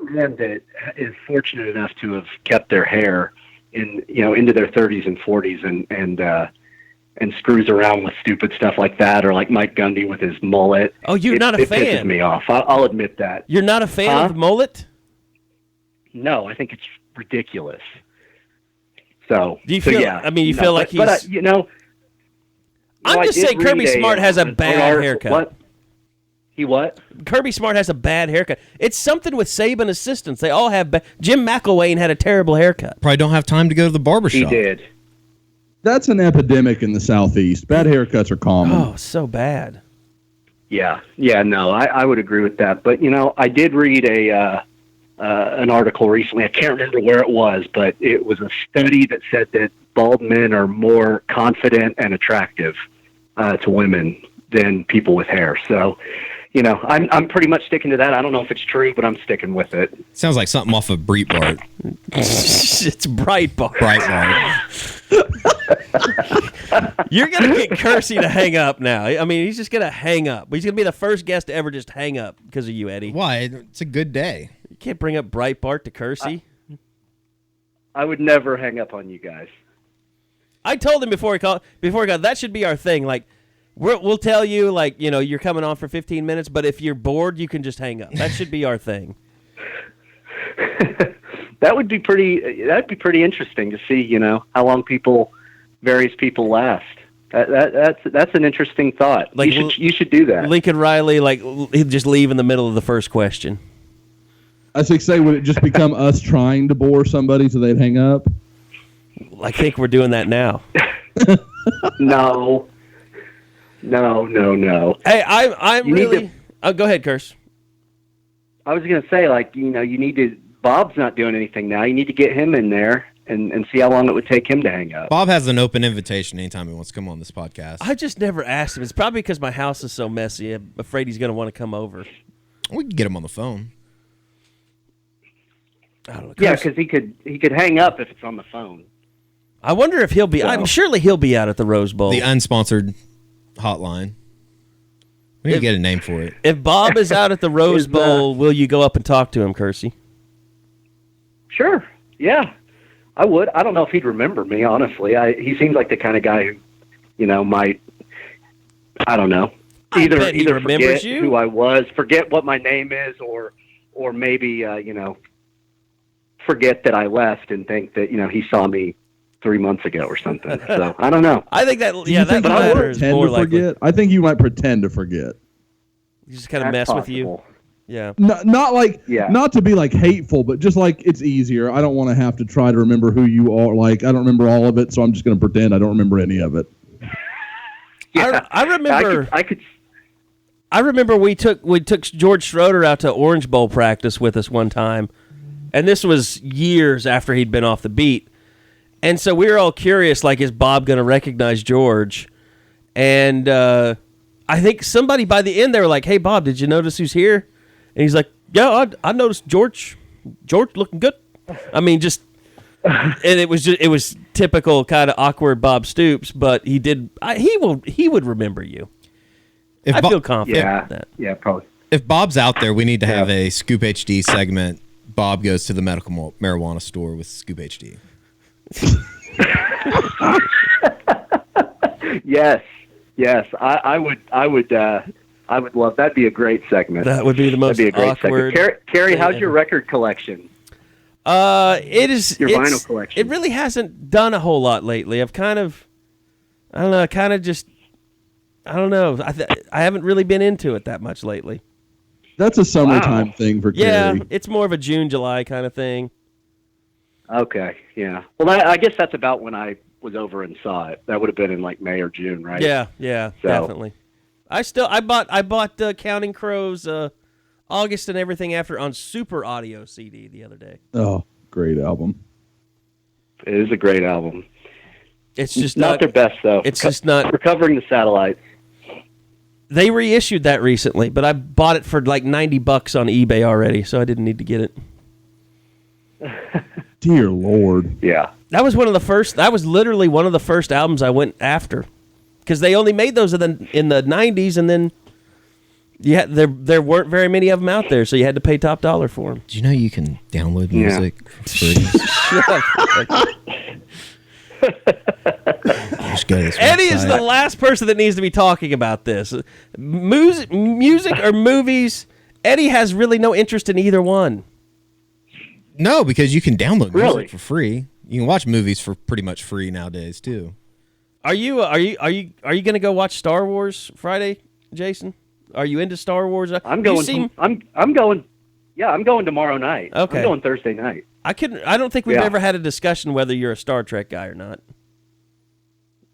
S8: Man that is fortunate enough to have kept their hair into their 30s and 40s and screws around with stupid stuff like that, or like Mike Gundy with his mullet.
S5: Oh, you're not a fan.
S8: It pisses me off. I'll admit that.
S5: You're not a fan of the mullet?
S8: No, I think it's ridiculous. So,
S5: do you feel?
S8: Yeah.
S5: I mean, you feel like he's.
S8: But
S5: I'm just saying, Kirby Smart has a bad haircut.
S8: What? He what?
S5: Kirby Smart has a bad haircut. It's something with Saban assistants. They all have. Jim McElwain had a terrible haircut.
S6: Probably don't have time to go to the barbershop.
S8: He did.
S7: That's an epidemic in the Southeast. Bad haircuts are common.
S5: Oh, so bad.
S8: Yeah. No, I would agree with that. But I did read an article recently. I can't remember where it was, but it was a study that said that bald men are more confident and attractive to women than people with hair. So, I'm pretty much sticking to that. I don't know if it's true, but I'm sticking with it.
S6: Sounds like something off of Breitbart.
S5: It's Breitbart.
S6: Breitbart.
S5: You're going to get Kersey to hang up now. I mean, he's just going to hang up. He's going to be the first guest to ever just hang up because of you, Eddie.
S6: Why? It's a good day.
S5: You can't bring up Breitbart to Kersey.
S8: I would never hang up on you guys.
S5: I told him before he called, that should be our thing. Like, we'll tell you, like, you're coming on for 15 minutes, but if you're bored, you can just hang up. That should be our thing.
S8: That'd be pretty interesting to see, how long various people last. That's an interesting thought. Like, you should do that.
S5: Lincoln Riley, like, he'd just leave in the middle of the first question.
S7: I was say, would it just become us trying to bore somebody so they'd hang up?
S5: I think we're doing that now.
S8: No.
S5: Hey, I'm really. Go ahead, Curse.
S8: I was going to say, like, you need to. Bob's not doing anything now. You need to get him in there and see how long it would take him to hang up.
S6: Bob has an open invitation anytime he wants to come on this podcast.
S5: I just never asked him. It's probably because my house is so messy. I'm afraid he's going to want to come over.
S6: We can get him on the phone.
S5: I don't know.
S8: Yeah, because he could hang up if it's on the phone.
S5: I wonder if he'll be. Surely he'll be out at the Rose Bowl.
S6: The unsponsored hotline. We need to get a name for it.
S5: If Bob is out at the Rose Bowl, will you go up and talk to him, Kersey?
S8: Sure. Yeah, I would. I don't know if he'd remember me, honestly. He seems like the kind of guy who, might. I don't know. Either forget who I was, forget what my name is, or maybe forget that I left and think that he saw me 3 months ago or something. So I don't know.
S5: I think that that matters more likely.
S7: I think you might pretend to forget.
S5: You just kind of mess with you. Yeah.
S7: Not to be like hateful, but just like it's easier. I don't want to have to try to remember who you are. Like I don't remember all of it, so I'm just going to pretend I don't remember any of it.
S8: Yeah,
S5: I remember.
S8: I could.
S5: I remember we took George Schroeder out to Orange Bowl practice with us one time, and this was years after he'd been off the beat. And so we were all curious, like, is Bob going to recognize George? And I think somebody by the end, they were like, hey, Bob, did you notice who's here? And he's like, yeah, I noticed George looking good. I mean, just, and it was typical kind of awkward Bob Stoops, but he would remember you. I feel confident with that.
S8: Yeah, probably.
S6: If Bob's out there, we need to have a Scoop HD segment. Bob goes to the medical marijuana store with Scoop HD.
S8: Yes. I would love. That'd be a great segment.
S5: That would be the most awkward.
S8: Carey, how's your record collection?
S5: It's
S8: vinyl collection.
S5: It really hasn't done a whole lot lately. I don't know. I haven't really been into it that much lately.
S7: That's a summertime thing for Carey.
S5: Yeah, it's more of a June, July kind of thing.
S8: Okay, yeah. Well, I guess that's about when I was over and saw it. That would have been in like May or June, right?
S5: Yeah, definitely. I bought Counting Crows August and everything after on Super Audio CD the other day.
S7: Oh, great album.
S8: It is a great album.
S5: It's just
S8: not their best though.
S5: It's just not
S8: recovering the satellite.
S5: They reissued that recently, but I bought it for like $90 on eBay already, so I didn't need to get it.
S7: Dear Lord.
S8: Yeah.
S5: That was literally one of the first albums I went after, because they only made those in the 90s, and then there weren't very many of them out there, so you had to pay top dollar for them.
S6: Do you know you can download music for free?
S5: Eddie is the last person that needs to be talking about this. Music or movies, Eddie has really no interest in either one.
S6: No, because you can download music for free. You can watch movies for pretty much free nowadays too.
S5: Are you going to go watch Star Wars Friday, Jason? Are you into Star Wars?
S8: I'm going. I'm going. Yeah, I'm going tomorrow night.
S5: Okay.
S8: I'm going Thursday night.
S5: I don't think we've ever had a discussion whether you're a Star Trek guy or not.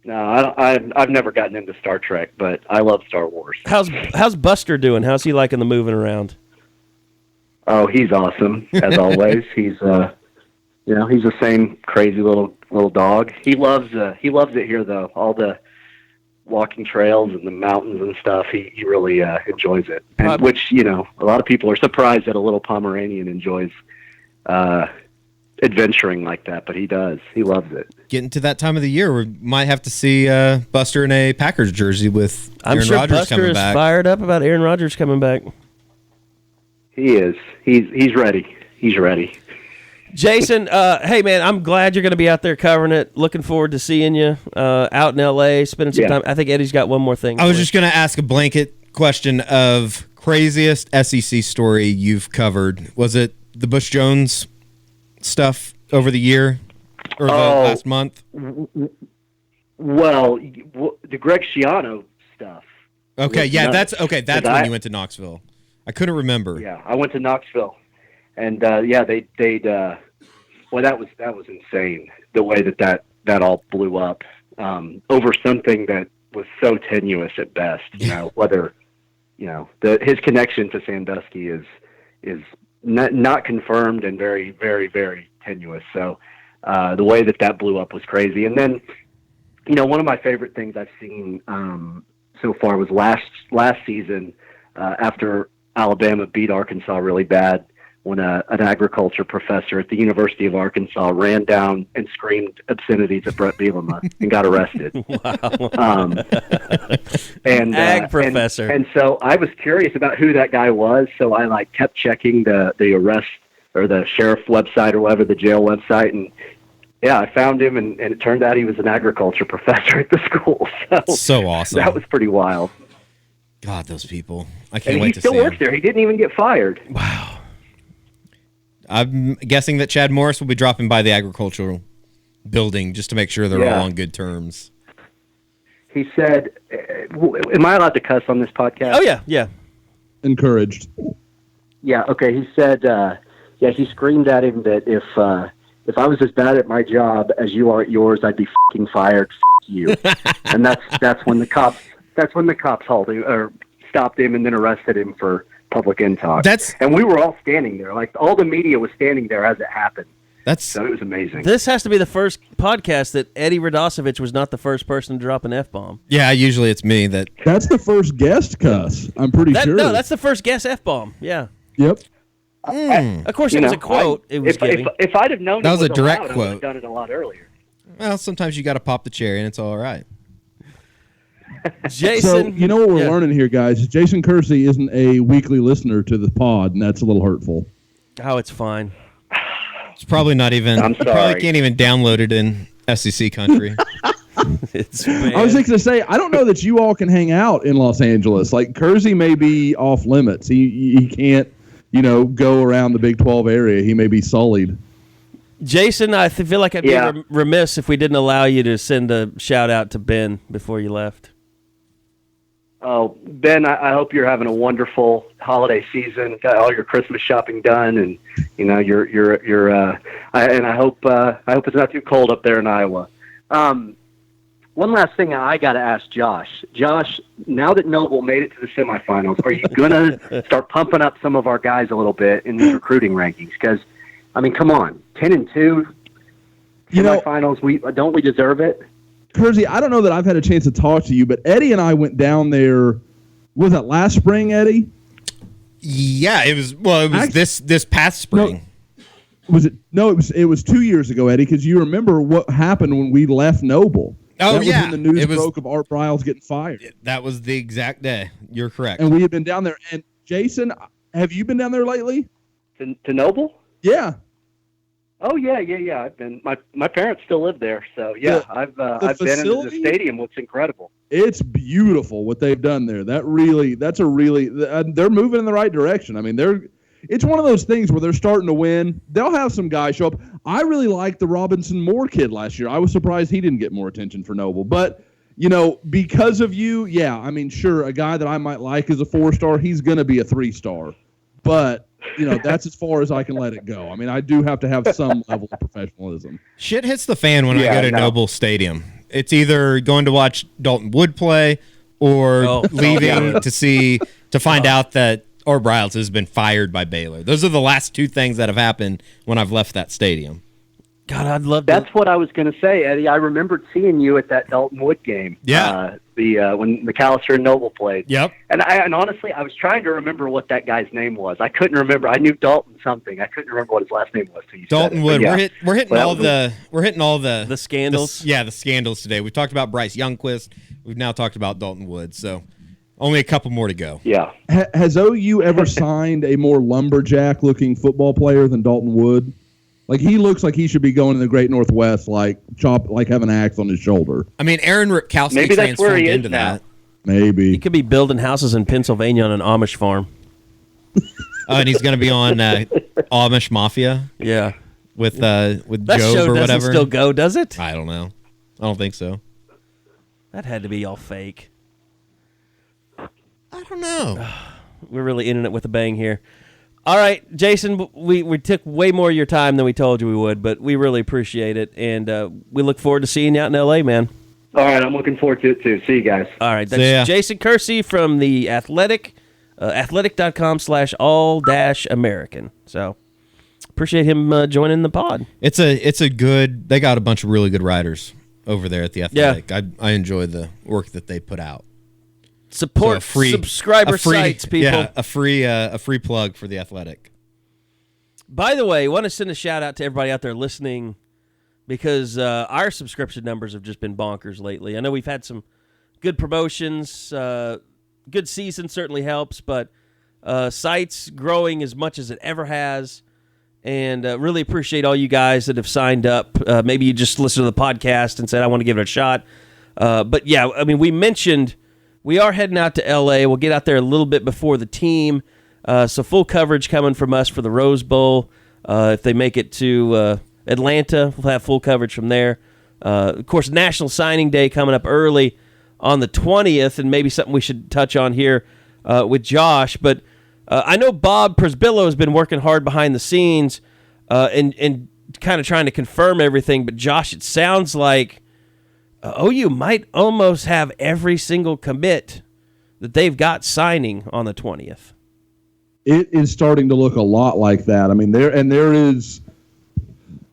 S8: No, I've never gotten into Star Trek, but I love Star Wars.
S5: How's Buster doing? How's he liking the moving around?
S8: Oh, he's awesome as always. He's he's the same crazy little dog. He loves it here though. All the walking trails and the mountains and stuff. He really enjoys it, and which a lot of people are surprised that a little Pomeranian enjoys adventuring like that, but he does. He loves it.
S6: Getting to that time of the year, we might have to see Buster in a Packers jersey with Aaron Rodgers coming back.
S5: I'm sure Buster is fired up about Aaron Rodgers coming back.
S8: He is. He's ready. He's ready.
S5: Jason, hey man, I'm glad you're going to be out there covering it. Looking forward to seeing you out in L.A., spending some time. I think Eddie's got one more thing.
S6: I was just going to ask a blanket question of craziest SEC story you've covered. Was it the Bush Jones stuff over the year or the last month?
S8: Well, the Greg Schiano stuff.
S6: Okay, yeah, that's when you went to Knoxville. I couldn't remember.
S8: Yeah, I went to Knoxville, and they'd well, that was insane. The way that all blew up over something that was so tenuous at best. Whether his connection to Sandusky is not confirmed and very, very, very tenuous. So the way that blew up was crazy. And then, one of my favorite things I've seen so far was last season after Alabama beat Arkansas really bad, when an agriculture professor at the University of Arkansas ran down and screamed obscenities at Brett Bielema and got arrested.
S5: Wow.
S8: Professor. And so I was curious about who that guy was, so I kept checking the arrest or the sheriff website or whatever, the jail website, and I found him, and it turned out he was an agriculture professor at the school.
S6: So awesome.
S8: That was pretty wild.
S6: God, those people. I can't wait to see
S8: him. He still works there. He didn't even get fired.
S6: Wow. I'm guessing that Chad Morris will be dropping by the agricultural building just to make sure they're all on good terms.
S8: He said, am I allowed to cuss on this podcast?
S5: Oh, yeah.
S7: Encouraged.
S8: Yeah, okay. He said, he screamed at him that if I was as bad at my job as you are at yours, I'd be fucking fired. F*** you. And that's when the cops hauled him or stopped him and then arrested him for public intox. And we were all standing there. All the media was standing there as it happened. So it was amazing.
S5: This has to be the first podcast that Eddie Radosevich was not the first person to drop an F-bomb.
S6: Yeah, usually it's me that.
S7: That's the first guest cuss. I'm pretty sure.
S5: No, that's the first guest F-bomb. Yeah.
S7: Yep.
S5: Of course, it was a quote.
S8: If I'd have known
S6: that was a direct
S8: allowed,
S6: quote.
S8: I would have done it a lot earlier.
S6: Well, sometimes you got to pop the cherry, and it's all right.
S5: Jason,
S7: So you know what we're learning here, guys? Jason Kersey isn't a weekly listener to the pod, and that's a little hurtful.
S5: Oh, it's fine.
S6: It's probably not even.
S8: I'm
S6: you probably
S8: sorry.
S6: can't even download it in SEC country.
S5: It's
S7: I was going to say, I don't know that you all can hang out in Los Angeles. Like Kersey may be off limits. He can't, go around the Big 12 area. He may be sullied.
S5: Jason, I feel like I'd be remiss if we didn't allow you to send a shout out to Ben before you left.
S8: Oh, Ben, I hope you're having a wonderful holiday season. Got all your Christmas shopping done, and and I hope it's not too cold up there in Iowa. One last thing I got to ask Josh. Josh, now that Noble made it to the semifinals, are you gonna start pumping up some of our guys a little bit in these recruiting rankings? Because, I mean, come on, 10-2 semifinals. Don't we deserve it?
S7: Kersey, I don't know that I've had a chance to talk to you, but Eddie and I went down there. Was that last spring, Eddie?
S6: Yeah, it was. Well, it was this past spring.
S7: Was it? No, it was 2 years ago, Eddie. Because you remember what happened when we left Noble.
S6: Oh,
S7: that
S6: yeah.
S7: was when the news broke of Art Briles getting fired.
S6: That was the exact day. You're correct.
S7: And we had been down there. And Jason, have you been down there lately?
S8: To Noble?
S7: Yeah.
S8: Oh yeah. I've been. My parents still live there, so yeah. I've been into the stadium. Looks incredible.
S7: It's beautiful what they've done there. They're moving in the right direction. I mean, it's one of those things where they're starting to win. They'll have some guys show up. I really liked the Robinson Moore kid last year. I was surprised he didn't get more attention for Noble, but because of you, yeah. I mean, sure, a guy that I might like is a 4-star. He's going to be a 3-star, but. That's as far as I can let it go. I mean, I do have to have some level of professionalism.
S6: Shit hits the fan when I go to Noble Stadium. It's either going to watch Dalton Wood play or leaving to find out that Art Briles has been fired by Baylor. Those are the last two things that have happened when I've left that stadium.
S5: God, I'd love
S8: That's what I was going to say, Eddie. I remembered seeing you at that Dalton Wood game.
S6: Yeah.
S8: When McAllister and Noble played.
S6: Yep.
S8: And honestly, I was trying to remember what that guy's name was. I couldn't remember. I knew Dalton something. I couldn't remember what his last name was.
S6: Dalton Wood.
S8: Yeah.
S6: We're hitting all the
S5: scandals.
S6: The scandals today. We've talked about Bryce Youngquist. We've now talked about Dalton Wood. So only a couple more to go.
S8: Yeah.
S7: Has OU ever signed a more lumberjack-looking football player than Dalton Wood? Like, he looks like he should be going to the Great Northwest, like have an axe on his shoulder.
S6: I mean, Aaron Ripkowski
S8: Maybe that's where he
S6: transformed into
S8: is now.
S6: that.
S7: Maybe.
S5: He could be building houses in Pennsylvania on an Amish farm.
S6: And he's going to be on Amish Mafia.
S5: Yeah.
S6: With
S5: that
S6: Joe
S5: show
S6: or
S5: doesn't
S6: whatever.
S5: still go, does it?
S6: I don't know. I don't think so.
S5: That had to be all fake.
S6: I don't know.
S5: We're really ending it with a bang here. All right, Jason, we took way more of your time than we told you we would, but we really appreciate it, and we look forward to seeing you out in L.A., man.
S8: All right, I'm looking forward to it, too. See you guys.
S5: All right, that's Jason Kersey from The Athletic, athletic.com/all-American. So appreciate him joining the pod.
S6: It's a good. They got a bunch of really good writers over there at The Athletic. Yeah. I enjoy the work that they put out.
S5: Support subscriber sites, people.
S6: Yeah, a free plug for The Athletic.
S5: By the way, I want to send a shout out to everybody out there listening because our subscription numbers have just been bonkers lately. I know we've had some good promotions. Good season certainly helps, but sites growing as much as it ever has. And really appreciate all you guys that have signed up. Maybe you just listened to the podcast and said, I want to give it a shot. But yeah, I mean, we mentioned we are heading out to L.A. We'll get out there a little bit before the team. So full coverage coming from us for the Rose Bowl. If they make it to Atlanta, we'll have full coverage from there. Of course, National Signing Day coming up early on the 20th, and maybe something we should touch on here with Josh. But I know Bob Prisbillo has been working hard behind the scenes and kind of trying to confirm everything. But Josh, it sounds like OU might almost have every single commit that they've got signing on the 20th.
S7: It is starting to look a lot like that. I mean, there is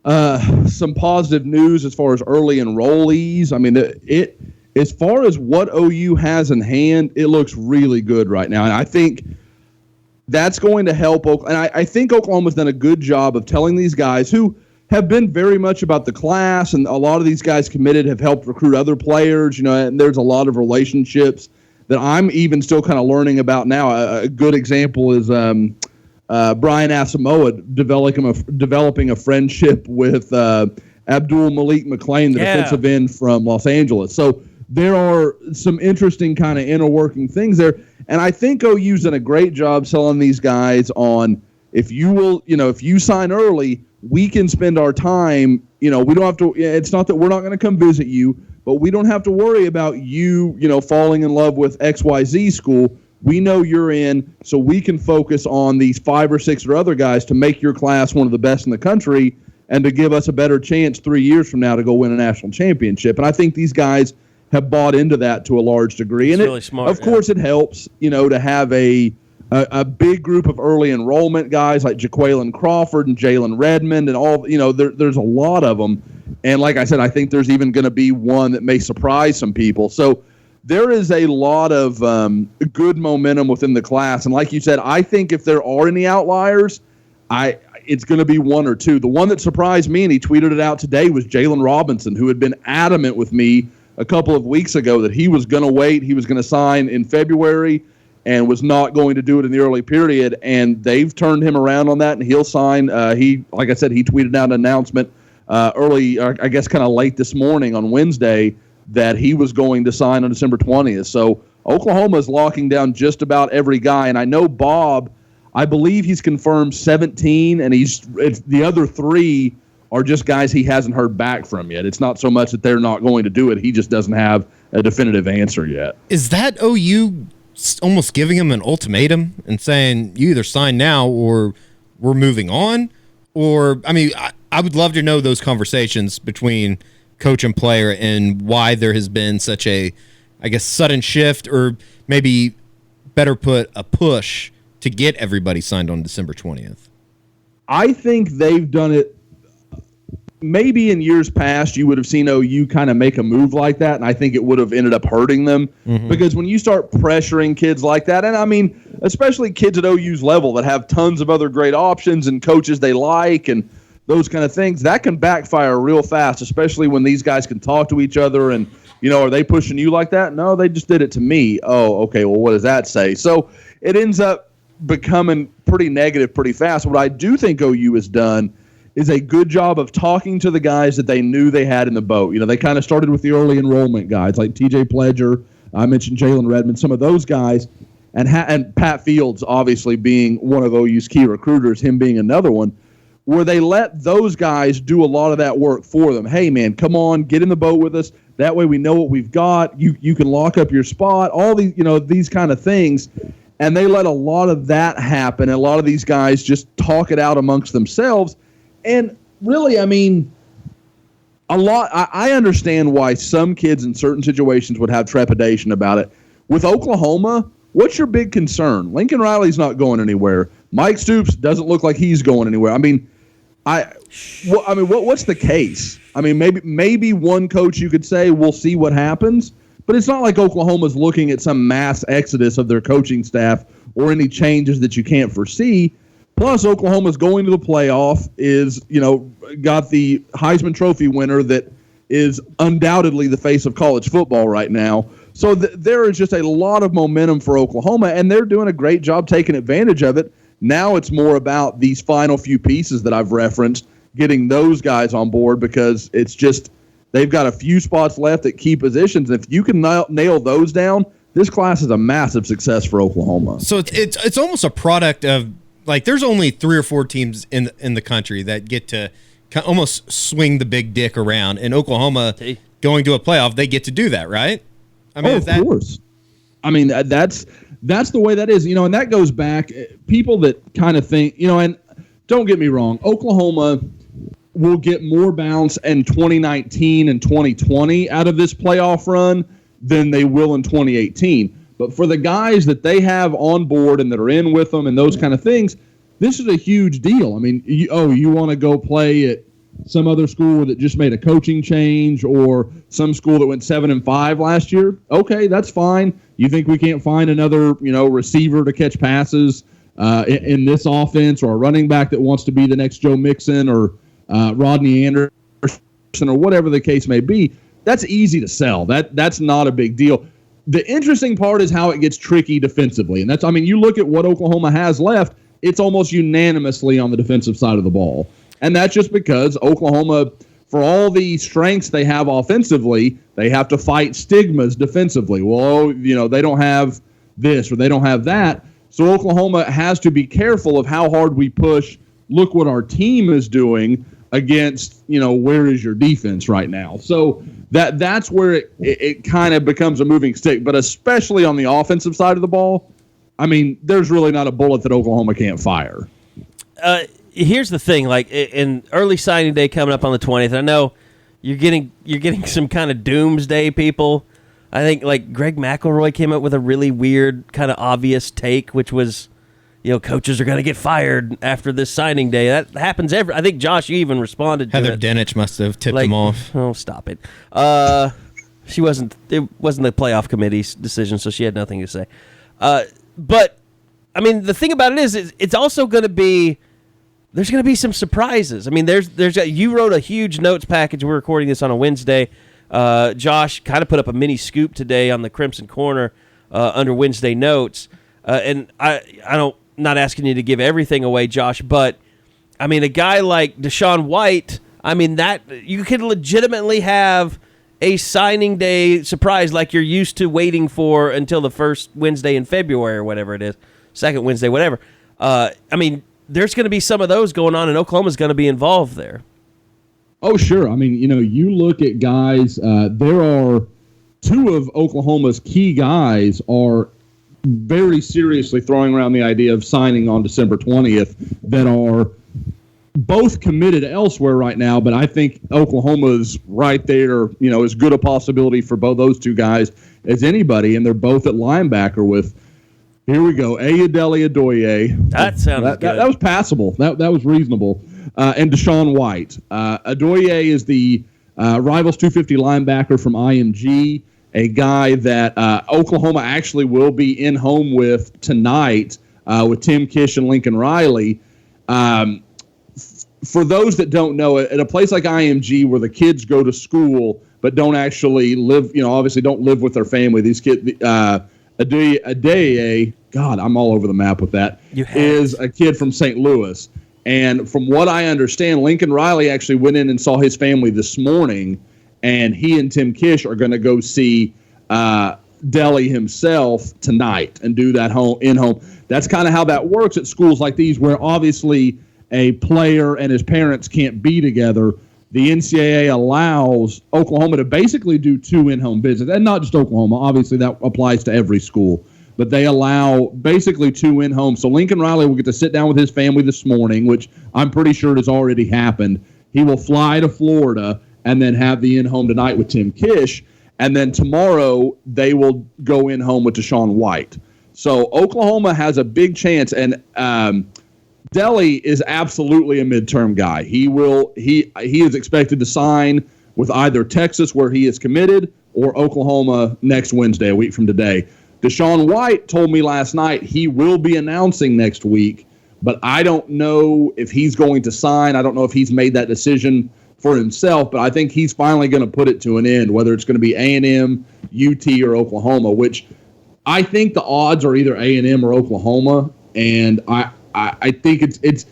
S7: some positive news as far as early enrollees. I mean, it as far as what OU has in hand, it looks really good right now. And I think that's going to help. And I think Oklahoma's done a good job of telling these guys who have been very much about the class, and a lot of these guys committed have helped recruit other players, and there's a lot of relationships that I'm even still kind of learning about now. A good example is Brian Asamoah developing a friendship with Abdul Malik McClain, the defensive end from Los Angeles. So there are some interesting kind of inner working things there. And I think OU's done a great job selling these guys on, if you sign early, we can spend our time, we don't have to, it's not that we're not going to come visit you, but we don't have to worry about you, falling in love with XYZ school. We know you're in, so we can focus on these 5 or 6 or other guys to make your class one of the best in the country and to give us a better chance 3 years from now to go win a national championship. And I think these guys have bought into that to a large degree. And
S5: really smart.
S7: Of course, it helps, to have a big group of early enrollment guys like Jaquaylin Crawford and Jalen Redmond and all, there's a lot of them. And like I said, I think there's even going to be one that may surprise some people. So there is a lot of good momentum within the class. And like you said, I think if there are any outliers, it's going to be 1 or 2. The one that surprised me, and he tweeted it out today, was Jalen Robinson, who had been adamant with me a couple of weeks ago that he was going to wait. He was going to sign in February and was not going to do it in the early period. And they've turned him around on that, and he'll sign. Like I said, he tweeted out an announcement early, I guess kind of late this morning on Wednesday, that he was going to sign on December 20th. So Oklahoma is locking down just about every guy. And I know Bob, I believe he's confirmed 17, and the other 3 are just guys he hasn't heard back from yet. It's not so much that they're not going to do it. He just doesn't have a definitive answer yet.
S6: Is that OU almost giving him an ultimatum and saying, you either sign now or we're moving on? Or, I would love to know those conversations between coach and player and why there has been such a, sudden shift, or maybe better put, a push to get everybody signed on December 20th.
S7: I think they've done it. Maybe in years past, you would have seen OU kind of make a move like that, and I think it would have ended up hurting them. Mm-hmm. Because when you start pressuring kids like that, and especially kids at OU's level that have tons of other great options and coaches they like and those kind of things, that can backfire real fast, especially when these guys can talk to each other and, are they pushing you like that? No, they just did it to me. Oh, okay, well, what does that say? So it ends up becoming pretty negative pretty fast. What I do think OU has done is a good job of talking to the guys that they knew they had in the boat. They kind of started with the early enrollment guys like TJ Pledger. I mentioned Jalen Redmond, some of those guys, and Pat Fields obviously being one of OU's key recruiters, him being another one, where they let those guys do a lot of that work for them. Hey, man, come on, get in the boat with us. That way we know what we've got. You can lock up your spot, all these, these kind of things. And they let a lot of that happen, and a lot of these guys just talk it out amongst themselves. And really, I understand why some kids in certain situations would have trepidation about it. With Oklahoma, what's your big concern? Lincoln Riley's not going anywhere. Mike Stoops doesn't look like he's going anywhere. What's the case? Maybe one coach you could say, we'll see what happens. But it's not like Oklahoma's looking at some mass exodus of their coaching staff or any changes that you can't foresee. Plus, Oklahoma's going to the playoff, is, got the Heisman Trophy winner that is undoubtedly the face of college football right now. So there is just a lot of momentum for Oklahoma, and they're doing a great job taking advantage of it. Now it's more about these final few pieces that I've referenced, getting those guys on board, because it's just they've got a few spots left at key positions. If you can nail those down, this class is a massive success for Oklahoma.
S6: So it's almost a product of, there's only 3 or 4 teams in the country that get to almost swing the big dick around. And Oklahoma going to a playoff, they get to do that, right?
S7: Of course. That's the way that is. And that goes back, people that kind of think, and don't get me wrong, Oklahoma will get more bounce in 2019 and 2020 out of this playoff run than they will in 2018. But for the guys that they have on board and that are in with them and those kind of things, this is a huge deal. You want to go play at some other school that just made a coaching change, or some school that went 7-5 last year, okay, that's fine. You think we can't find another, receiver to catch passes in this offense, or a running back that wants to be the next Joe Mixon or Rodney Anderson or whatever the case may be? That's easy to sell. That's not a big deal. The interesting part is how it gets tricky defensively. And you look at what Oklahoma has left, it's almost unanimously on the defensive side of the ball. And that's just because Oklahoma, for all the strengths they have offensively, they have to fight stigmas defensively. Well, they don't have this or they don't have that. So Oklahoma has to be careful of how hard we push. Look what our team is doing against, where is your defense right now? So that's where it kind of becomes a moving stick. But especially on the offensive side of the ball, there's really not a bullet that Oklahoma can't fire.
S5: Here's the thing, like in early signing day coming up on the 20th, I know you're getting some kind of doomsday people. I think like Greg McElroy came up with a really weird kind of obvious take, which was, coaches are going to get fired after this signing day. That happens I think, Josh, you even responded to it.
S6: Heather Dinich must have tipped him off.
S5: Oh, stop it. It wasn't the playoff committee's decision, so she had nothing to say. But, the thing about it is it's also going to be, there's going to be some surprises. You wrote a huge notes package. We're recording this on a Wednesday. Josh kind of put up a mini scoop today on the Crimson Corner under Wednesday notes. And I'm not asking you to give everything away, Josh, but a guy like Deshaun White, that you could legitimately have a signing day surprise like you're used to waiting for until the first Wednesday in February or whatever it is, second Wednesday, whatever. There's going to be some of those going on, and Oklahoma's going to be involved there.
S7: Oh, sure. You look at guys, there are two of Oklahoma's key guys are very seriously throwing around the idea of signing on December 20th that are both committed elsewhere right now, but I think Oklahoma's right there, as good a possibility for both those two guys as anybody, and they're both at linebacker with, here we go, Ayodele Adoye.
S5: That sounded good.
S7: That was passable. That was reasonable. And Deshaun White. Adoye is the Rivals 250 linebacker from IMG, a guy that Oklahoma actually will be in home with tonight with Tim Kish and Lincoln Riley. For those that don't know, at a place like IMG where the kids go to school but don't actually live, obviously don't live with their family, these kids, Adoye, God, I'm all over the map with that, is a kid from St. Louis. And from what I understand, Lincoln Riley actually went in and saw his family this morning, and he and Tim Kish are going to go see Deli himself tonight and do that in-home. That's kind of how that works at schools like these where obviously a player and his parents can't be together. The NCAA allows Oklahoma to basically do 2 in-home visits, and not just Oklahoma. Obviously, that applies to every school. But they allow basically 2 in-home. So Lincoln Riley will get to sit down with his family this morning, which I'm pretty sure has already happened. He will fly to Florida and then have the in-home tonight with Tim Kish. And then tomorrow they will go in-home with Deshaun White. So Oklahoma has a big chance, and Deli is absolutely a midterm guy. He is expected to sign with either Texas, where he is committed, or Oklahoma next Wednesday, a week from today. Deshaun White told me last night he will be announcing next week, but I don't know if he's going to sign. I don't know if he's made that decision for himself, but I think he's finally going to put it to an end, whether it's going to be A&M, UT, or Oklahoma, which I think the odds are either A&M or Oklahoma, and I think it's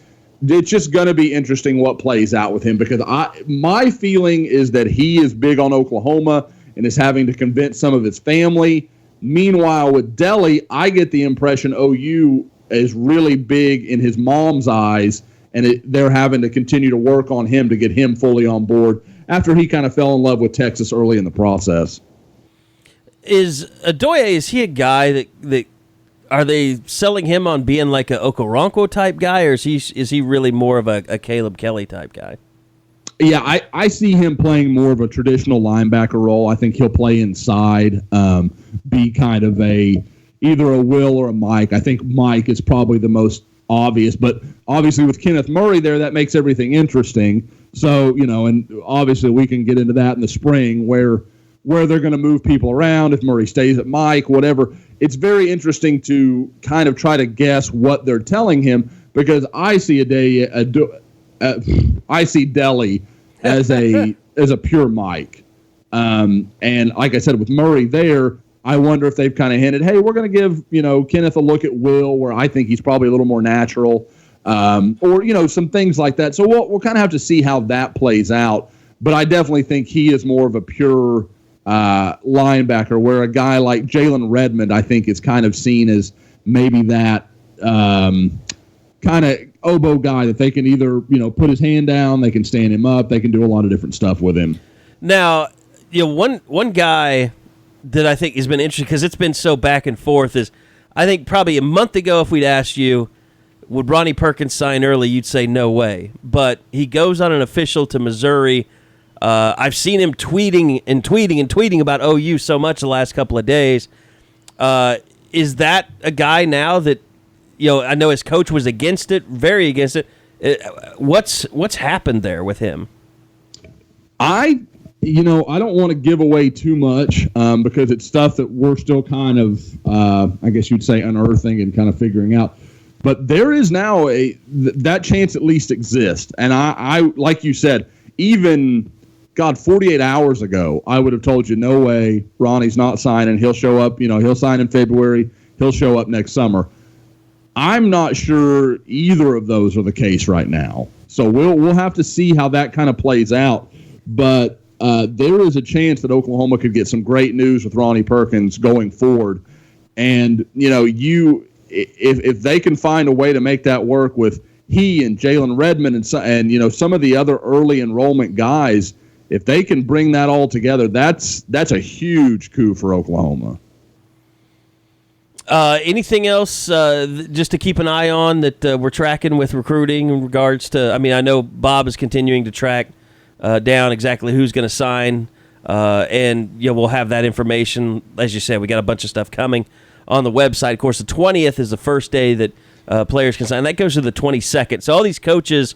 S7: just going to be interesting what plays out with him, because my feeling is that he is big on Oklahoma and is having to convince some of his family. Meanwhile, with Deli, I get the impression OU is really big in his mom's eyes, and they're having to continue to work on him to get him fully on board after he kind of fell in love with Texas early in the process.
S5: Is he a guy that are they selling him on being like a Okoronkwo type guy, or is he really more of a Caleb Kelly type guy?
S7: Yeah, I see him playing more of a traditional linebacker role. I think he'll play inside, be kind of either a Will or a Mike. I think Mike is probably the most obvious, but obviously with Kenneth Murray there, that makes everything interesting. So, and obviously we can get into that in the spring where they're going to move people around, if Murray stays at Mike, whatever. It's very interesting to kind of try to guess what they're telling him, because I see I see Delly as a pure Mike. And like I said, with Murray there, I wonder if they've kind of hinted, hey, we're going to give, Kenneth a look at Will, where I think he's probably a little more natural, or, some things like that. So we'll kind of have to see how that plays out. But I definitely think he is more of a pure linebacker, where a guy like Jalen Redmond, I think, is kind of seen as maybe that kind of oboe guy that they can either, put his hand down, they can stand him up, they can do a lot of different stuff with him.
S5: Now, one guy that I think has been interesting, because it's been so back and forth, is I think probably a month ago, if we'd asked you, would Ronnie Perkins sign early, you'd say no way. But he goes on an official to Missouri. I've seen him tweeting about OU so much the last couple of days. Is that a guy now that, I know his coach was against it, very against it. What's happened there with him?
S7: I don't want to give away too much because it's stuff that we're still kind of, I guess you'd say, unearthing and kind of figuring out. But there is now that chance at least exists. And I like you said, even, 48 hours ago, I would have told you, no way, Ronnie's not signing. He'll show up, he'll sign in February. He'll show up next summer. I'm not sure either of those are the case right now. So we'll have to see how that kind of plays out. But there is a chance that Oklahoma could get some great news with Ronnie Perkins going forward. And, if they can find a way to make that work with he and Jalen Redmond and some of the other early enrollment guys, if they can bring that all together, that's a huge coup for Oklahoma.
S5: Anything else just to keep an eye on that we're tracking with recruiting in regards to? I mean, I know Bob is continuing to track down exactly who's going to sign, and we'll have that information. As you said, we got a bunch of stuff coming on the website. Of course, the 20th is the first day that players can sign. That goes to the 22nd. So all these coaches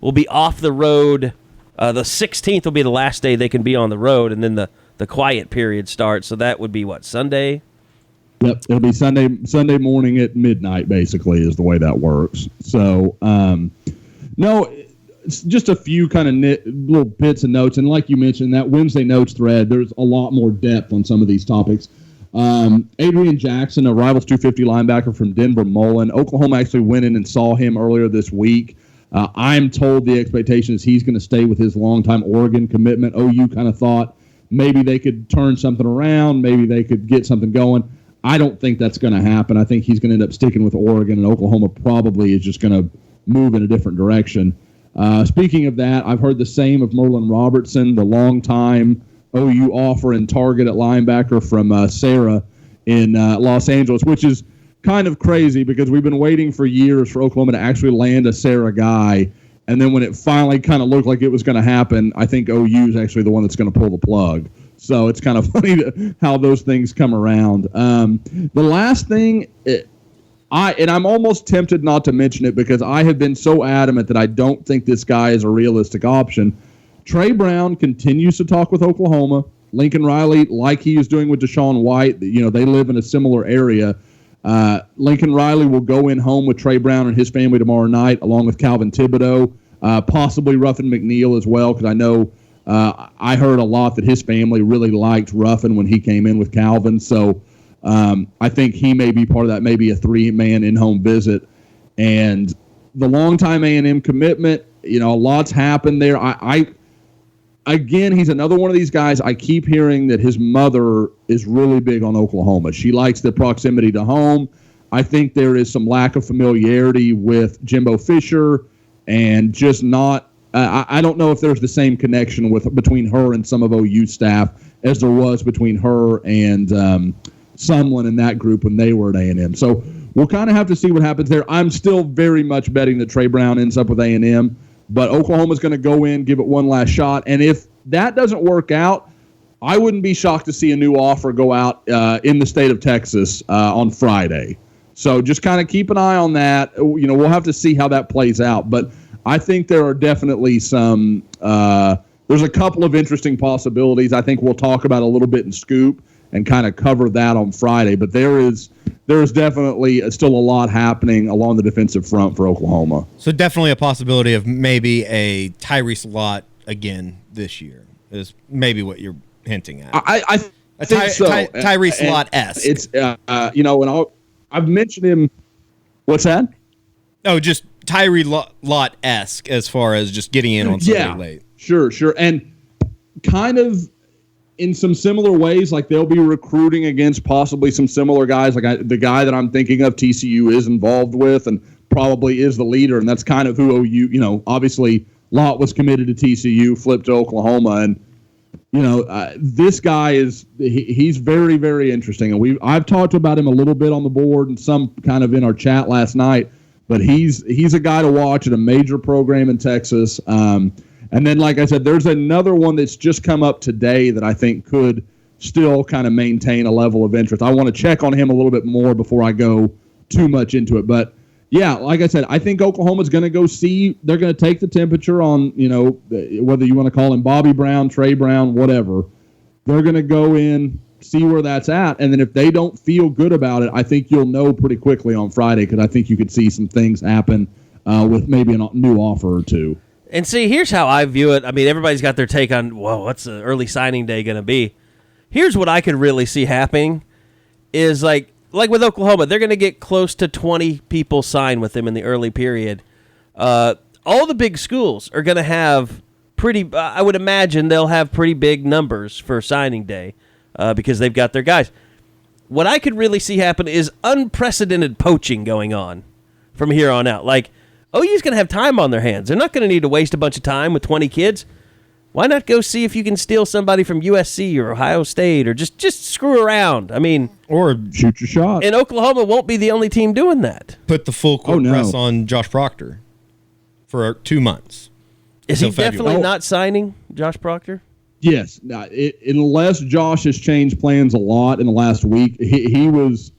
S5: will be off the road. The 16th will be the last day they can be on the road, and then the quiet period starts. So that would be what, Sunday?
S7: Yep, it'll be Sunday morning at midnight, basically, is the way that works. So, no, it's just a few kind of little bits and notes. And like you mentioned, that Wednesday notes thread, there's a lot more depth on some of these topics. Adrian Jackson, a Rivals 250 linebacker from Denver Mullen. Oklahoma actually went in and saw him earlier this week. I'm told the expectation is he's going to stay with his longtime Oregon commitment. OU kind of thought maybe they could turn something around, maybe they could get something going. I don't think that's going to happen. I think he's going to end up sticking with Oregon, and Oklahoma probably is just going to move in a different direction. Speaking of that, I've heard the same of Merlin Robertson, the longtime OU offer and target at linebacker from Sarah in Los Angeles, which is kind of crazy because we've been waiting for years for Oklahoma to actually land a Sarah guy. And then when it finally kind of looked like it was going to happen, I think OU is actually the one that's going to pull the plug. So it's kind of funny how those things come around. The last thing, I'm almost tempted not to mention it because I have been so adamant that I don't think this guy is a realistic option. Trey Brown continues to talk with Oklahoma. Lincoln Riley, like he is doing with Deshaun White, they live in a similar area. Lincoln Riley will go in home with Trey Brown and his family tomorrow night, along with Calvin Thibodeau, possibly Ruffin McNeil as well, because I know I heard a lot that his family really liked Ruffin when he came in with Calvin. So I think he may be part of that, maybe a 3-man in-home visit. And the longtime A&M commitment, a lot's happened there. Again, he's another one of these guys. I keep hearing that his mother is really big on Oklahoma. She likes the proximity to home. I think there is some lack of familiarity with Jimbo Fisher and just not I don't know if there's the same connection between her and some of OU staff as there was between her and someone in that group when they were at A&M. So we'll kind of have to see what happens there. I'm still very much betting that Trey Brown ends up with A&M. But Oklahoma's going to go in, give it one last shot. And if that doesn't work out, I wouldn't be shocked to see a new offer go out in the state of Texas on Friday. So just kind of keep an eye on that. We'll have to see how that plays out. But I think there are definitely some there's a couple of interesting possibilities. I think we'll talk about a little bit in Scoop and kind of cover that on Friday. But there is definitely still a lot happening along the defensive front for Oklahoma.
S6: So definitely a possibility of maybe a Tyrese Lott again this year is maybe what you're hinting at.
S7: I think so.
S6: Tyrese Lott-esque.
S7: It's and I've mentioned him. What's that?
S6: Oh, just Tyree Lott-esque as far as just getting in on something late.
S7: Sure. And kind of in some similar ways, like they'll be recruiting against possibly some similar guys. Like the guy that I'm thinking of, TCU is involved with and probably is the leader, and that's kind of who OU, obviously Lott was committed to TCU, flipped to Oklahoma, and this guy he's very, very interesting. And I've talked about him a little bit on the board and some kind of in our chat last night, but he's a guy to watch at a major program in Texas. And then, like I said, there's another one that's just come up today that I think could still kind of maintain a level of interest. I want to check on him a little bit more before I go too much into it. But, yeah, like I said, I think Oklahoma's going to go see. They're going to take the temperature on, whether you want to call him Bobby Brown, Trey Brown, whatever. They're going to go in, see where that's at. And then if they don't feel good about it, I think you'll know pretty quickly on Friday because I think you could see some things happen with maybe a new offer or two.
S5: And see, here's how I view it. I mean, everybody's got their take on, what's the early signing day going to be? Here's what I could really see happening is like with Oklahoma, they're going to get close to 20 people sign with them in the early period. All the big schools are going to have I would imagine they'll have pretty big numbers for signing day because they've got their guys. What I could really see happen is unprecedented poaching going on from here on out. Like, OU's going to have time on their hands. They're not going to need to waste a bunch of time with 20 kids. Why not go see if you can steal somebody from USC or Ohio State or just screw around? I mean,
S7: or shoot your shot.
S5: And Oklahoma won't be the only team doing that.
S6: Put the full court press on Josh Proctor for 2 months.
S5: Is he definitely not signing Josh Proctor?
S7: Yes. Unless Josh has changed plans a lot in the last week, he was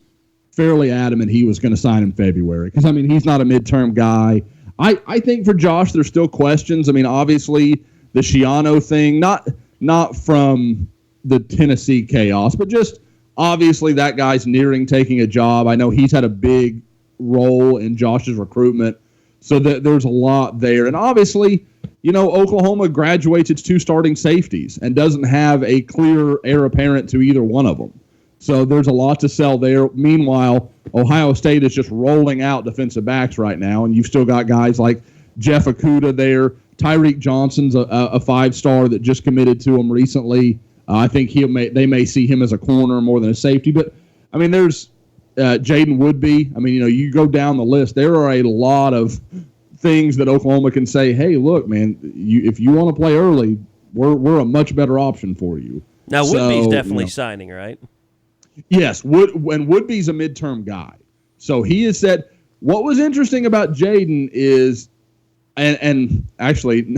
S7: fairly adamant he was going to sign in February because, he's not a midterm guy. I think for Josh, there's still questions. Obviously, the Schiano thing, not from the Tennessee chaos, but just obviously that guy's nearing taking a job. I know he's had a big role in Josh's recruitment, so there's a lot there. And obviously, Oklahoma graduates its 2 starting safeties and doesn't have a clear heir apparent to either one of them. So there's a lot to sell there. Meanwhile, Ohio State is just rolling out defensive backs right now, and you've still got guys like Jeff Okudah there. Tyreek Johnson's a 5-star that just committed to him recently. I think they may see him as a corner more than a safety. But, there's Jaden Woodby. You go down the list. There are a lot of things that Oklahoma can say, hey, look, man, if you want to play early, we're a much better option for you.
S5: Now, Woodby's definitely signing, right?
S7: Yes, Woodby's a midterm guy. So he has said what was interesting about Jaden is, and actually,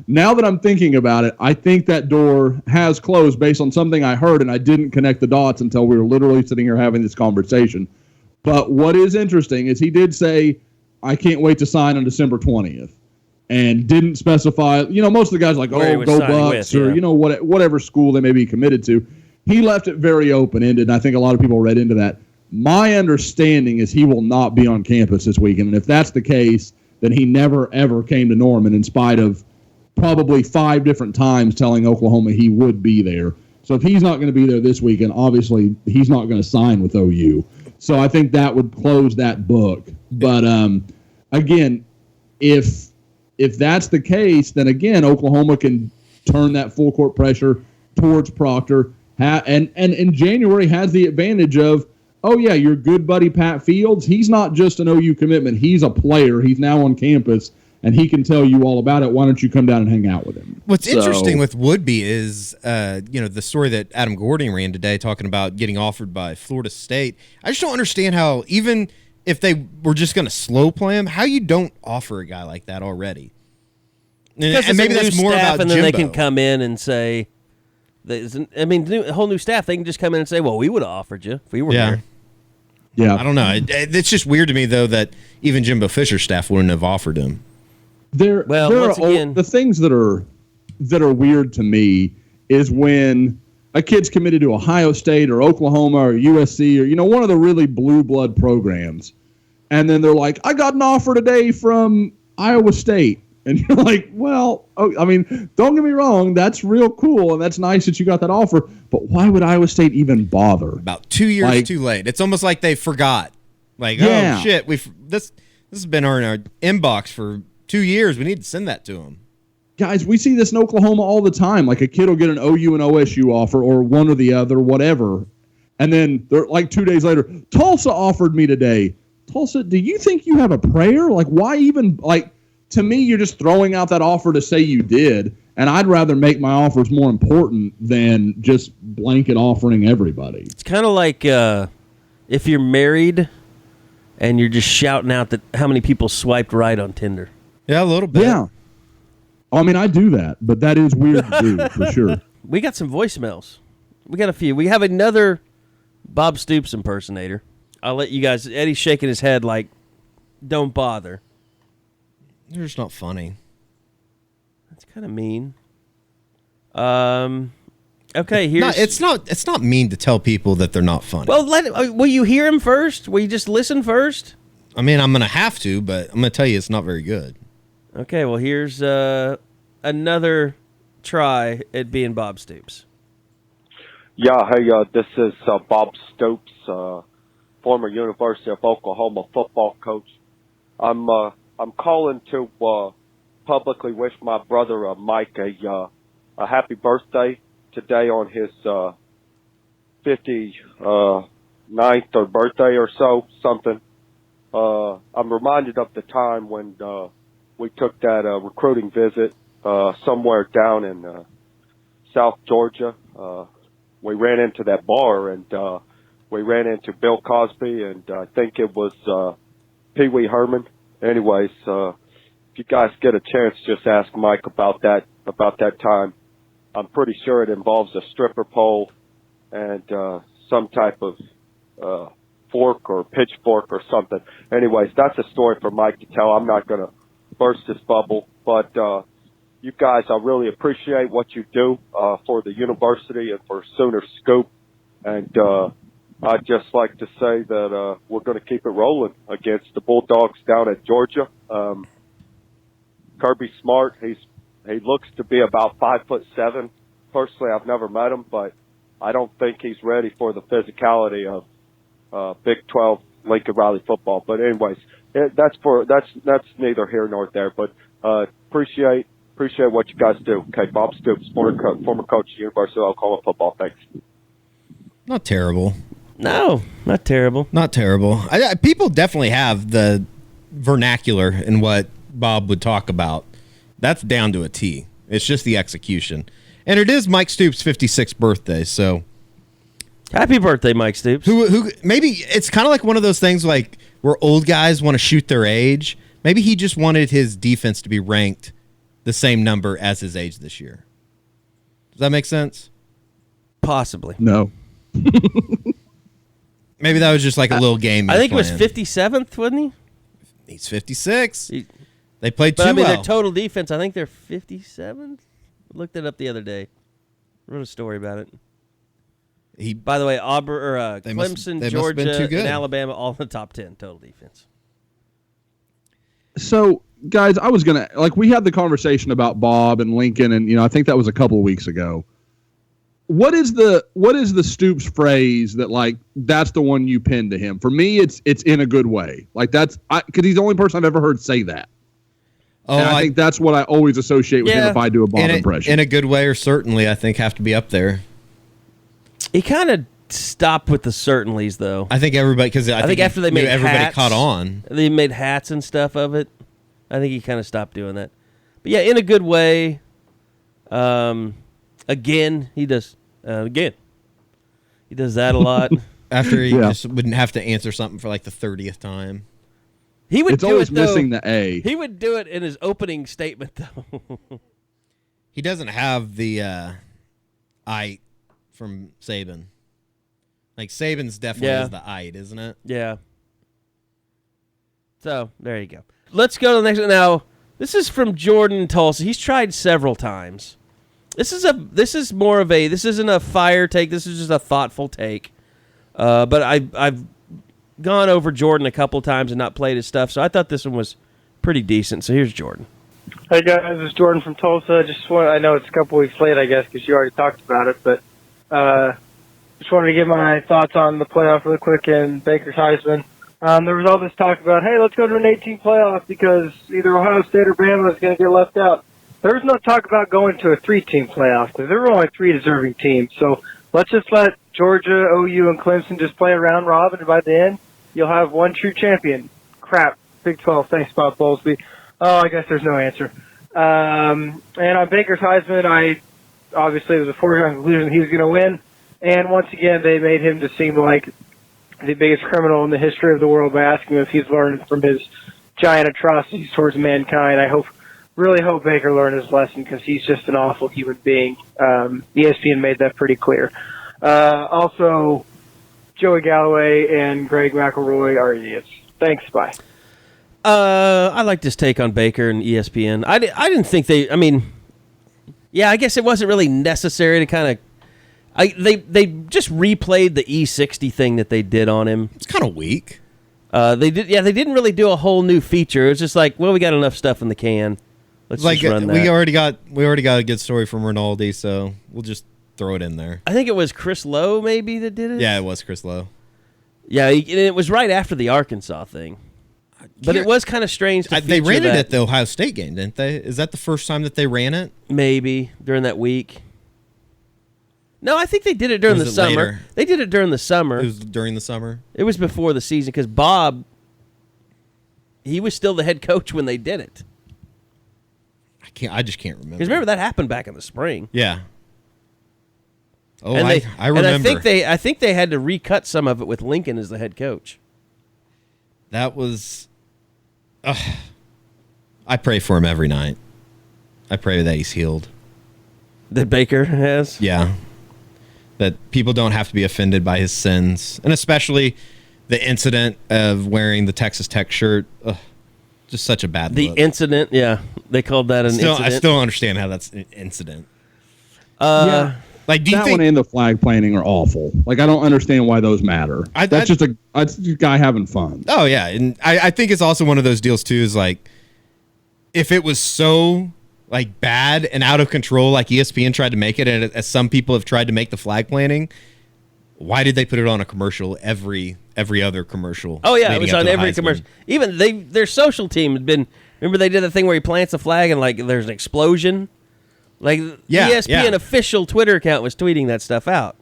S7: now that I'm thinking about it, I think that door has closed based on something I heard, and I didn't connect the dots until we were literally sitting here having this conversation. But what is interesting is he did say, I can't wait to sign on December 20th. And didn't specify, most of the guys are like, go Bucks, or, whatever school they may be committed to. He left it very open-ended, and I think a lot of people read into that. My understanding is he will not be on campus this weekend, and if that's the case, then he never, ever came to Norman in spite of probably 5 different times telling Oklahoma he would be there. So if he's not going to be there this weekend, obviously he's not going to sign with OU. So I think that would close that book. But, again, if that's the case, then, again, Oklahoma can turn that full-court pressure towards Proctor. And in January has the advantage of, your good buddy Pat Fields, he's not just an OU commitment. He's a player. He's now on campus, and he can tell you all about it. Why don't you come down and hang out with him?
S6: What's interesting with Woodby is, the story that Adam Gordon ran today talking about getting offered by Florida State. I just don't understand how, even if they were just going to slow play him, how you don't offer a guy like that already.
S5: And maybe that's more about Jimbo. And then they can come in and say, a whole new staff, they can just come in and say, well, we would have offered you if we were there.
S7: Yeah.
S6: I don't know. It's just weird to me, though, that even Jimbo Fisher's staff wouldn't have offered him.
S7: There
S5: once
S7: are
S5: again,
S7: the things that are weird to me is when a kid's committed to Ohio State or Oklahoma or USC or one of the really blue blood programs, and then they're like, I got an offer today from Iowa State, and you're like, well, I mean, don't get me wrong, that's real cool and that's nice that you got that offer, but why would Iowa State even bother?
S6: About 2 years too late. It's almost like they forgot. Like,
S7: yeah.
S6: Oh shit, this has been in our inbox for 2 years. We need to send that to them.
S7: Guys, we see this in Oklahoma all the time. Like a kid will get an OU and OSU offer or one or the other, whatever. And then they're like 2 days later, Tulsa offered me today. Tulsa, do you think you have a prayer? Like, why even, like, to me, you're just throwing out that offer to say you did. And I'd rather make my offers more important than just blanket offering everybody.
S5: It's kind of like if you're married and you're just shouting out that how many people swiped right on Tinder.
S6: Yeah, a little bit.
S7: Yeah. I mean, I do that, but that is weird to do, for sure.
S5: We got some voicemails. We got a few. We have another Bob Stoops impersonator. I'll let you guys... Eddie's shaking his head like, don't bother.
S6: They're just not funny.
S5: That's kind of mean. Okay, here's...
S6: No, it's not mean to tell people that they're not funny.
S5: Well, will you hear him first? Will you just listen first?
S6: I mean, I'm going to have to, but I'm going to tell you it's not very good.
S5: Okay, well, here's another try at being Bob Stoops.
S9: Yeah, hey, this is Bob Stoops, former University of Oklahoma football coach. I'm calling to publicly wish my brother Mike a happy birthday today on his 59th or birthday or something. I'm reminded of the time when we took that recruiting visit somewhere down in South Georgia. We ran into that bar, and we ran into Bill Cosby, and I think it was Pee Wee Herman. Anyways, if you guys get a chance, just ask Mike about that time. I'm pretty sure it involves a stripper pole and some type of fork or pitchfork or something. Anyways, that's a story for Mike to tell. I'm not going to burst his bubble, but you guys, I really appreciate what you do for the university and for Sooner Scoop, and I'd just like to say that we're going to keep it rolling against the Bulldogs down at Georgia. Kirby Smart, he looks to be about 5'7". Personally, I've never met him, but I don't think he's ready for the physicality of Big 12 Lincoln Riley football. But anyways, that's neither here nor there. But appreciate what you guys do. Okay, Bob Stoops, former coach at University of Oklahoma football. Thanks.
S6: Not terrible.
S5: No, not terrible.
S6: Not terrible. People definitely have the vernacular in what Bob would talk about. That's down to a T. It's just the execution. And it is Mike Stoops' 56th birthday, so...
S5: Happy birthday, Mike Stoops.
S6: Who maybe it's kind of like one of those things like where old guys want to shoot their age. Maybe he just wanted his defense to be ranked the same number as his age this year. Does that make sense?
S5: Possibly.
S7: No.
S6: Maybe that was just like a little game.
S5: I think it was 57th, wasn't he?
S6: He's 56. They played too
S5: well.
S6: well.
S5: Their total defense, I think they're 57th. Looked it up the other day. Wrote a story about it. By the way, Clemson, Georgia, and Alabama, all in the top 10 total defense.
S7: So, guys, I was going to, we had the conversation about Bob and Lincoln, and, I think that was a couple of weeks ago. What is the Stoops phrase that, that's the one you pinned to him? For me, it's in a good way. Because he's the only person I've ever heard say that. Oh, and I think that's what I always associate with him if I do a Bob impression.
S6: In a good way, or certainly, I think have to be up there.
S5: He kind of stopped with the certainlys, though.
S6: I think everybody, because I think
S5: after they made
S6: everybody
S5: hats,
S6: caught on.
S5: They made hats and stuff of it. I think he kind of stopped doing that. But yeah, in a good way. Again, he does. He does that a lot.
S6: After he just wouldn't have to answer something for the 30th time.
S5: He would
S7: it's
S5: do
S7: always
S5: it, though.
S7: Missing the A.
S5: He would do it in his opening statement, though.
S6: He doesn't have the I from Saban. Saban's definitely is the I, isn't it?
S5: Yeah. So, there you go. Let's go to the next one. Now, This is from Jordan Tulsa. He's tried several times. This isn't a fire take. This is just a thoughtful take. But I've gone over Jordan a couple times and not played his stuff, so I thought this one was pretty decent. So here's Jordan.
S10: Hey guys, this is Jordan from Tulsa. I know it's a couple weeks late, I guess, because you already talked about it, but just wanted to give my thoughts on the playoff really quick and Baker's Heisman. There was all this talk about, hey, let's go to an 18 playoff because either Ohio State or Bama is going to get left out. There was no talk about going to a 3-team playoff because there were only 3 deserving teams. So let's just let Georgia, OU, and Clemson just play a round robin, and by the end, you'll have one true champion. Crap. Big 12. Thanks, Bob Bowlesby. Oh, I guess there's no answer. And on Baker's Heisman, obviously it was a foregone conclusion he was going to win. And once again, they made him to seem like the biggest criminal in the history of the world by asking him if he's learned from his giant atrocities towards mankind. I really hope Baker learned his lesson because he's just an awful human being. ESPN made that pretty clear. Also, Joey Galloway and Greg McElroy are idiots. Thanks, bye.
S5: I like this take on Baker and ESPN. I didn't think I guess it wasn't really necessary to kind of. They just replayed the E60 thing that they did on him.
S6: It's kind of weak.
S5: They didn't really do a whole new feature. It was just like, well, we got enough stuff in the can. Let's just run that. We already got
S6: a good story from Rinaldi, so we'll just throw it in there.
S5: I think it was Chris Lowe maybe that did it.
S6: Yeah, it was Chris Lowe.
S5: Yeah, it was right after the Arkansas thing. But it was kind of strange to
S6: they ran it at the Ohio State game, didn't they? Is that the first time that they ran it?
S5: Maybe during that week. No, I think they did it during the summer.
S6: Later?
S5: They did it during the summer.
S6: It was during the summer?
S5: It was before the season because Bob, he was still the head coach when they did it.
S6: I just can't remember.
S5: Because remember, that happened back in the spring.
S6: Yeah. Oh,
S5: and
S6: I remember.
S5: And I think they had to recut some of it with Lincoln as the head coach.
S6: That was... I pray for him every night. I pray that he's healed.
S5: That Baker has?
S6: Yeah. That people don't have to be offended by his sins. And especially the incident of wearing the Texas Tech shirt. Just such a bad look.
S5: The incident, yeah. They called that an incident.
S6: I still don't understand how that's an incident.
S7: Yeah. Like, do you think one and the flag planting are awful? Like, I don't understand why those matter. That's just a guy having fun.
S6: Oh, yeah. And I think it's also one of those deals, too, is like, if it was so, like, bad and out of control, like ESPN tried to make it, and as some people have tried to make the flag planting, why did they put it on a commercial every other commercial?
S5: Oh, yeah, it was on every commercial. Even their social team had been, remember they did the thing where he plants a flag and, like, there's an explosion? Like, ESPN official Twitter account was tweeting that stuff out.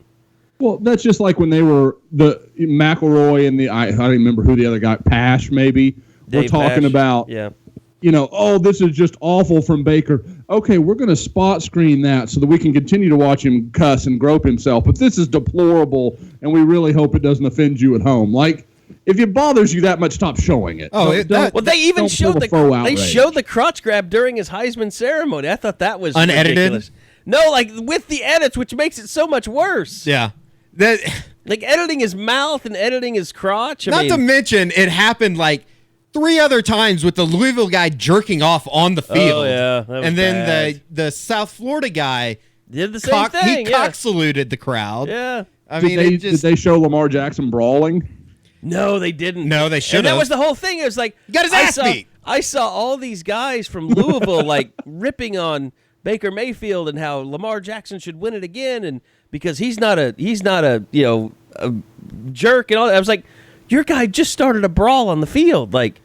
S7: Well, that's just like when they were the McElroy and I don't remember who the other guy, Pash maybe, were talking about, this is just awful from Baker. Okay, we're going to spot screen that so that we can continue to watch him cuss and grope himself. But this is deplorable, and we really hope it doesn't offend you at home. Like, if it bothers you that much, stop showing it.
S5: Oh, they even showed the crotch grab during his Heisman ceremony. I thought that was
S6: unedited.
S5: Ridiculous. No, like with the edits, which makes it so much worse.
S6: Yeah,
S5: like editing his mouth and editing his crotch.
S6: Not to mention, it happened like 3 other times with the Louisville guy jerking off on the field.
S5: Oh yeah, that was
S6: and then
S5: bad.
S6: the South Florida guy
S5: did the same thing.
S6: He cock saluted the crowd.
S5: Yeah,
S7: did they show Lamar Jackson brawling?
S5: No, they didn't.
S6: No, they should have.
S5: And that was the whole thing. It was like
S6: got his ass beat.
S5: I saw all these guys from Louisville like ripping on Baker Mayfield and how Lamar Jackson should win it again, and because he's not a a jerk and all that. I was like, your guy just started a brawl on the field. Like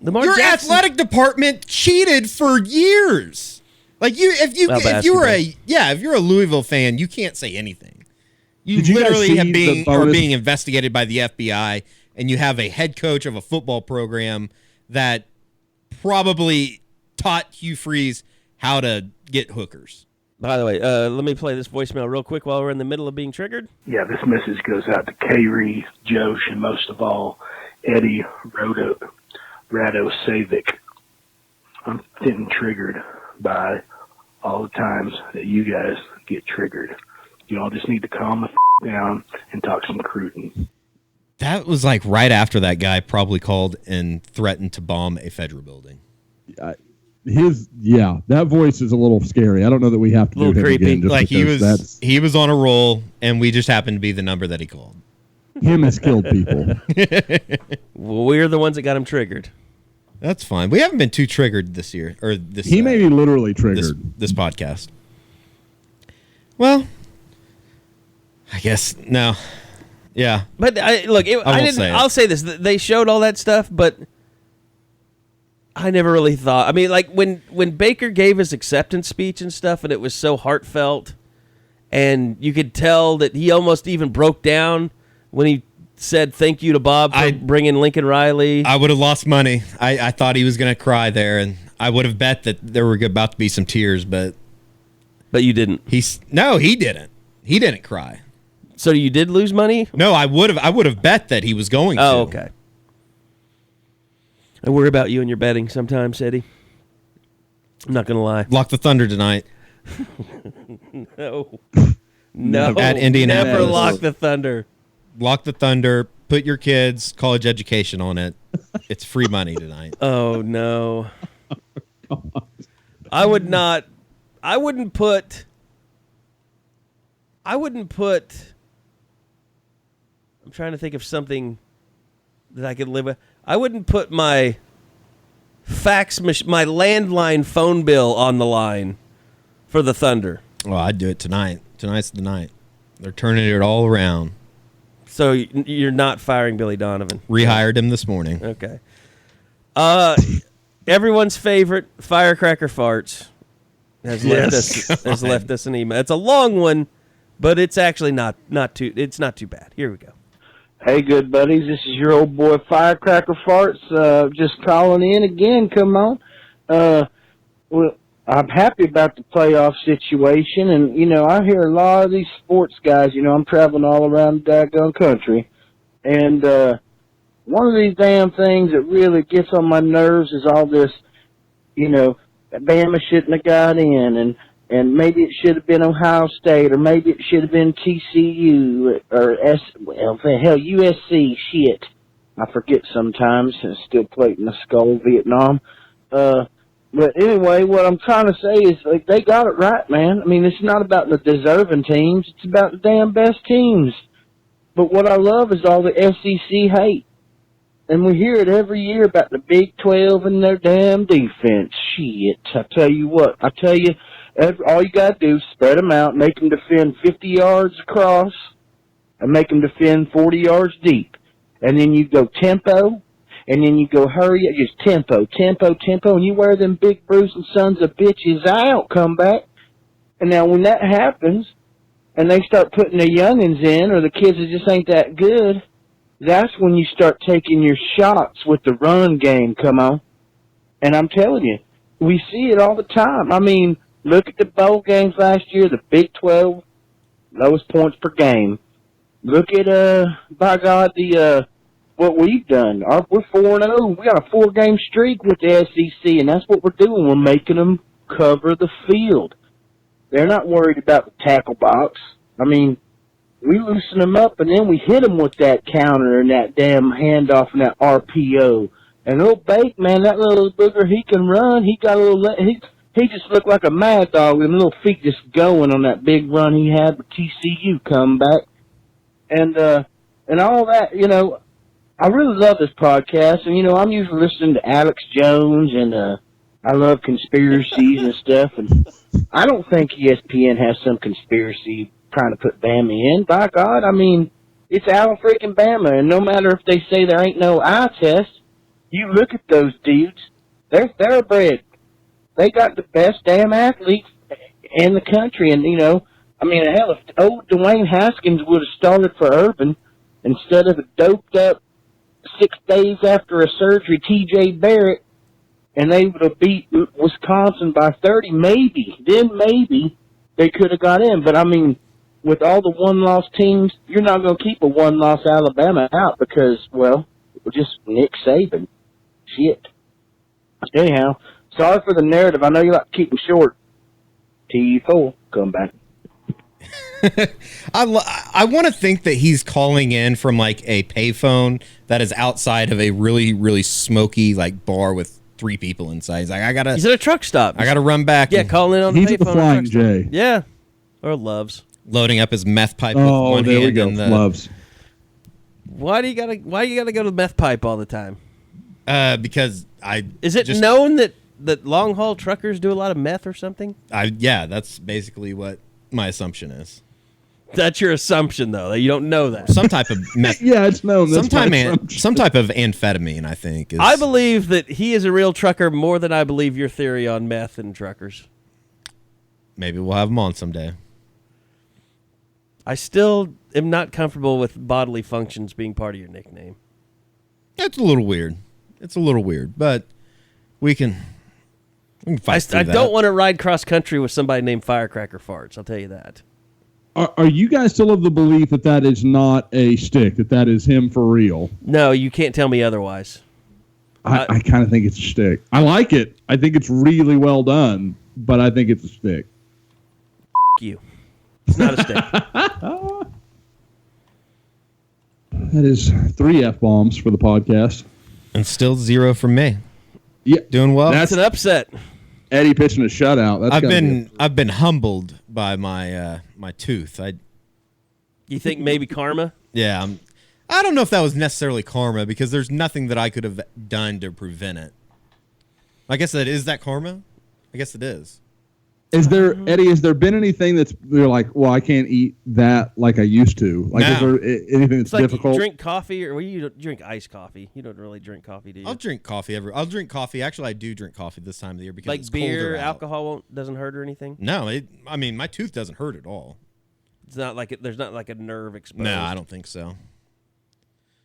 S5: Lamar
S6: your
S5: Jackson,
S6: athletic department cheated for years. Like if you're a Louisville fan, you can't say anything. You literally are being investigated by the FBI, and you have a head coach of a football program that probably taught Hugh Freeze how to get hookers.
S5: By the way, let me play this voicemail real quick while we're in the middle of being triggered.
S11: Yeah, this message goes out to Carey, Josh, and most of all, Eddie Radosevic. I'm getting triggered by all the times that you guys get triggered. You all just need to calm the down and talk some recruiting.
S6: That was like right after that guy probably called and threatened to bomb a federal building.
S7: that voice is a little scary. I don't know that we have to do him
S5: creepy.
S7: again. Just
S6: Like he was on a roll, and we just happened to be the number that he called.
S7: Him has killed people.
S5: Well, we're the ones that got him triggered.
S6: That's fine. We haven't been too triggered this year, or this.
S7: He may be literally triggered.
S6: This podcast. Well, I guess no. Yeah,
S5: but I'll say this: they showed all that stuff, but I never really thought. I mean, like when Baker gave his acceptance speech and stuff, and it was so heartfelt, and you could tell that he almost even broke down when he said thank you to Bob for bringing Lincoln Riley.
S6: I would have lost money. I thought he was going to cry there, and I would have bet that there were about to be some tears, but
S5: you didn't.
S6: He didn't. He didn't cry.
S5: So you did lose money?
S6: No, I would have bet that he was going to.
S5: Oh, okay. I worry about you and your betting sometimes, Eddie. I'm not going to lie.
S6: Lock the Thunder tonight.
S5: No.
S6: At Indianapolis.
S5: Never lock the Thunder.
S6: Lock the Thunder. Put your kids' college education on it. It's free money tonight.
S5: Oh, no. I wouldn't put... I'm trying to think of something that I could live with. I wouldn't put my my landline phone bill on the line for the Thunder.
S6: Well, I'd do it tonight. Tonight's the night. They're turning it all around.
S5: So you're not firing Billy Donovan?
S6: Rehired him this morning.
S5: Okay. Everyone's favorite Firecracker Farts has left us an email. It's a long one, but it's actually not too bad. Here we go.
S12: Hey, good buddies. This is your old boy Firecracker Farts. Just calling in again. Come on. Well, I'm happy about the playoff situation, and I hear a lot of these sports guys. I'm traveling all around the daggone country, and one of these damn things that really gets on my nerves is all this, Bama shouldn't have got in, and maybe it should have been Ohio State, or maybe it should have been TCU, or USC. Shit, I forget sometimes. It's still plating the skull, Vietnam. But anyway, what I'm trying to say is, like, they got it right, man. I mean, it's not about the deserving teams; it's about the damn best teams. But what I love is all the SEC hate. And we hear it every year about the Big 12 and their damn defense. Shit, I tell you what. All you got to do is spread them out, make them defend 50 yards across, and make them defend 40 yards deep. And then you go tempo, and then you go hurry up, just tempo, and you wear them big bruising sons of bitches out, come back. And now when that happens, and they start putting the youngins in, or the kids that just ain't that good, that's when you start taking your shots with the run game, come on. And I'm telling you, we see it all the time. I mean, look at the bowl games last year, the Big 12, lowest points per game. Look at, by God, what we've done. We're 4-0. We got a 4-game streak with the SEC, and that's what we're doing. We're making them cover the field. They're not worried about the tackle box. I mean, we loosen them up, and then we hit them with that counter and that damn handoff and that RPO. And little Bake, man, that little booger, he can run. He got a little. He just looked like a mad dog with little feet just going on that big run he had with TCU come back. And all that, I really love this podcast. And, I'm usually listening to Alex Jones, and I love conspiracies and stuff. And I don't think ESPN has some conspiracy trying to put Bama in. By God, I mean, it's Alabama, and no matter if they say there ain't no eye test, you look at those dudes, they're thoroughbred. They got the best damn athletes in the country, and, I mean, hell, if old Dwayne Haskins would have started for Urban instead of a doped up 6 days after a surgery TJ Barrett, and they would have beat Wisconsin by 30, maybe they could have got in. But, I mean, with all the one-loss teams, you're not going to keep a one-loss Alabama out because, well, just Nick Saban. Shit. Anyhow, sorry for the narrative. I know you like to keep them short. T4, come back.
S6: I want to think that he's calling in from, like, a payphone that is outside of a really, really smoky, like, bar with 3 people inside. He's like,
S5: He's at a truck stop.
S6: I got to run back.
S5: Yeah, calling in on the payphone.
S7: He's at the Flying J.
S5: Yeah. Or Loves.
S6: Loading up his meth pipe with one
S7: there
S6: hand.
S7: we go. Loves.
S5: Why do you gotta go to the meth pipe all the time?
S6: Because
S5: Is it known that long haul truckers do a lot of meth or something?
S6: Yeah, that's basically what my assumption is.
S5: That's your assumption, though, that you don't know that.
S6: Some type of meth.
S7: Yeah, it's known.
S6: Some type of amphetamine, I think.
S5: I believe that he is a real trucker more than I believe your theory on meth and truckers.
S6: Maybe we'll have him on someday.
S5: I still am not comfortable with bodily functions being part of your nickname.
S6: It's a little weird. But we can fight through
S5: I
S6: that.
S5: don't want to ride cross country with somebody named Firecracker Farts. I'll tell you that.
S7: Are you guys still of the belief that is not a stick, that is him for real?
S5: No, you can't tell me otherwise.
S7: I kind of think it's a stick. I like it. I think it's really well done, but I think it's a stick.
S5: You. It's not a stick.
S7: That is 3 F-bombs for the podcast.
S6: And still 0 from me.
S7: Yeah,
S6: doing well.
S5: That's an upset.
S7: Eddie pitching a shutout.
S6: I've been humbled by my my tooth.
S5: You think maybe karma?
S6: Yeah, I don't know if that was necessarily karma because there's nothing that I could have done to prevent it. I guess is that karma? I guess it is.
S7: Is there, Eddie, has there been anything that's you're like, well, I can't eat that like I used to? Like, is there anything that's
S5: it's like
S7: difficult?
S5: You drink coffee, or you drink iced coffee. You don't really drink coffee, do you?
S6: I'll drink coffee I'll drink coffee. Actually, I do drink coffee this time of the year because
S5: like
S6: it's
S5: beer,
S6: colder out.
S5: alcohol doesn't hurt or anything.
S6: No, I mean my tooth doesn't hurt at all.
S5: It's not like there's not like a nerve exposed.
S6: No, I don't think so.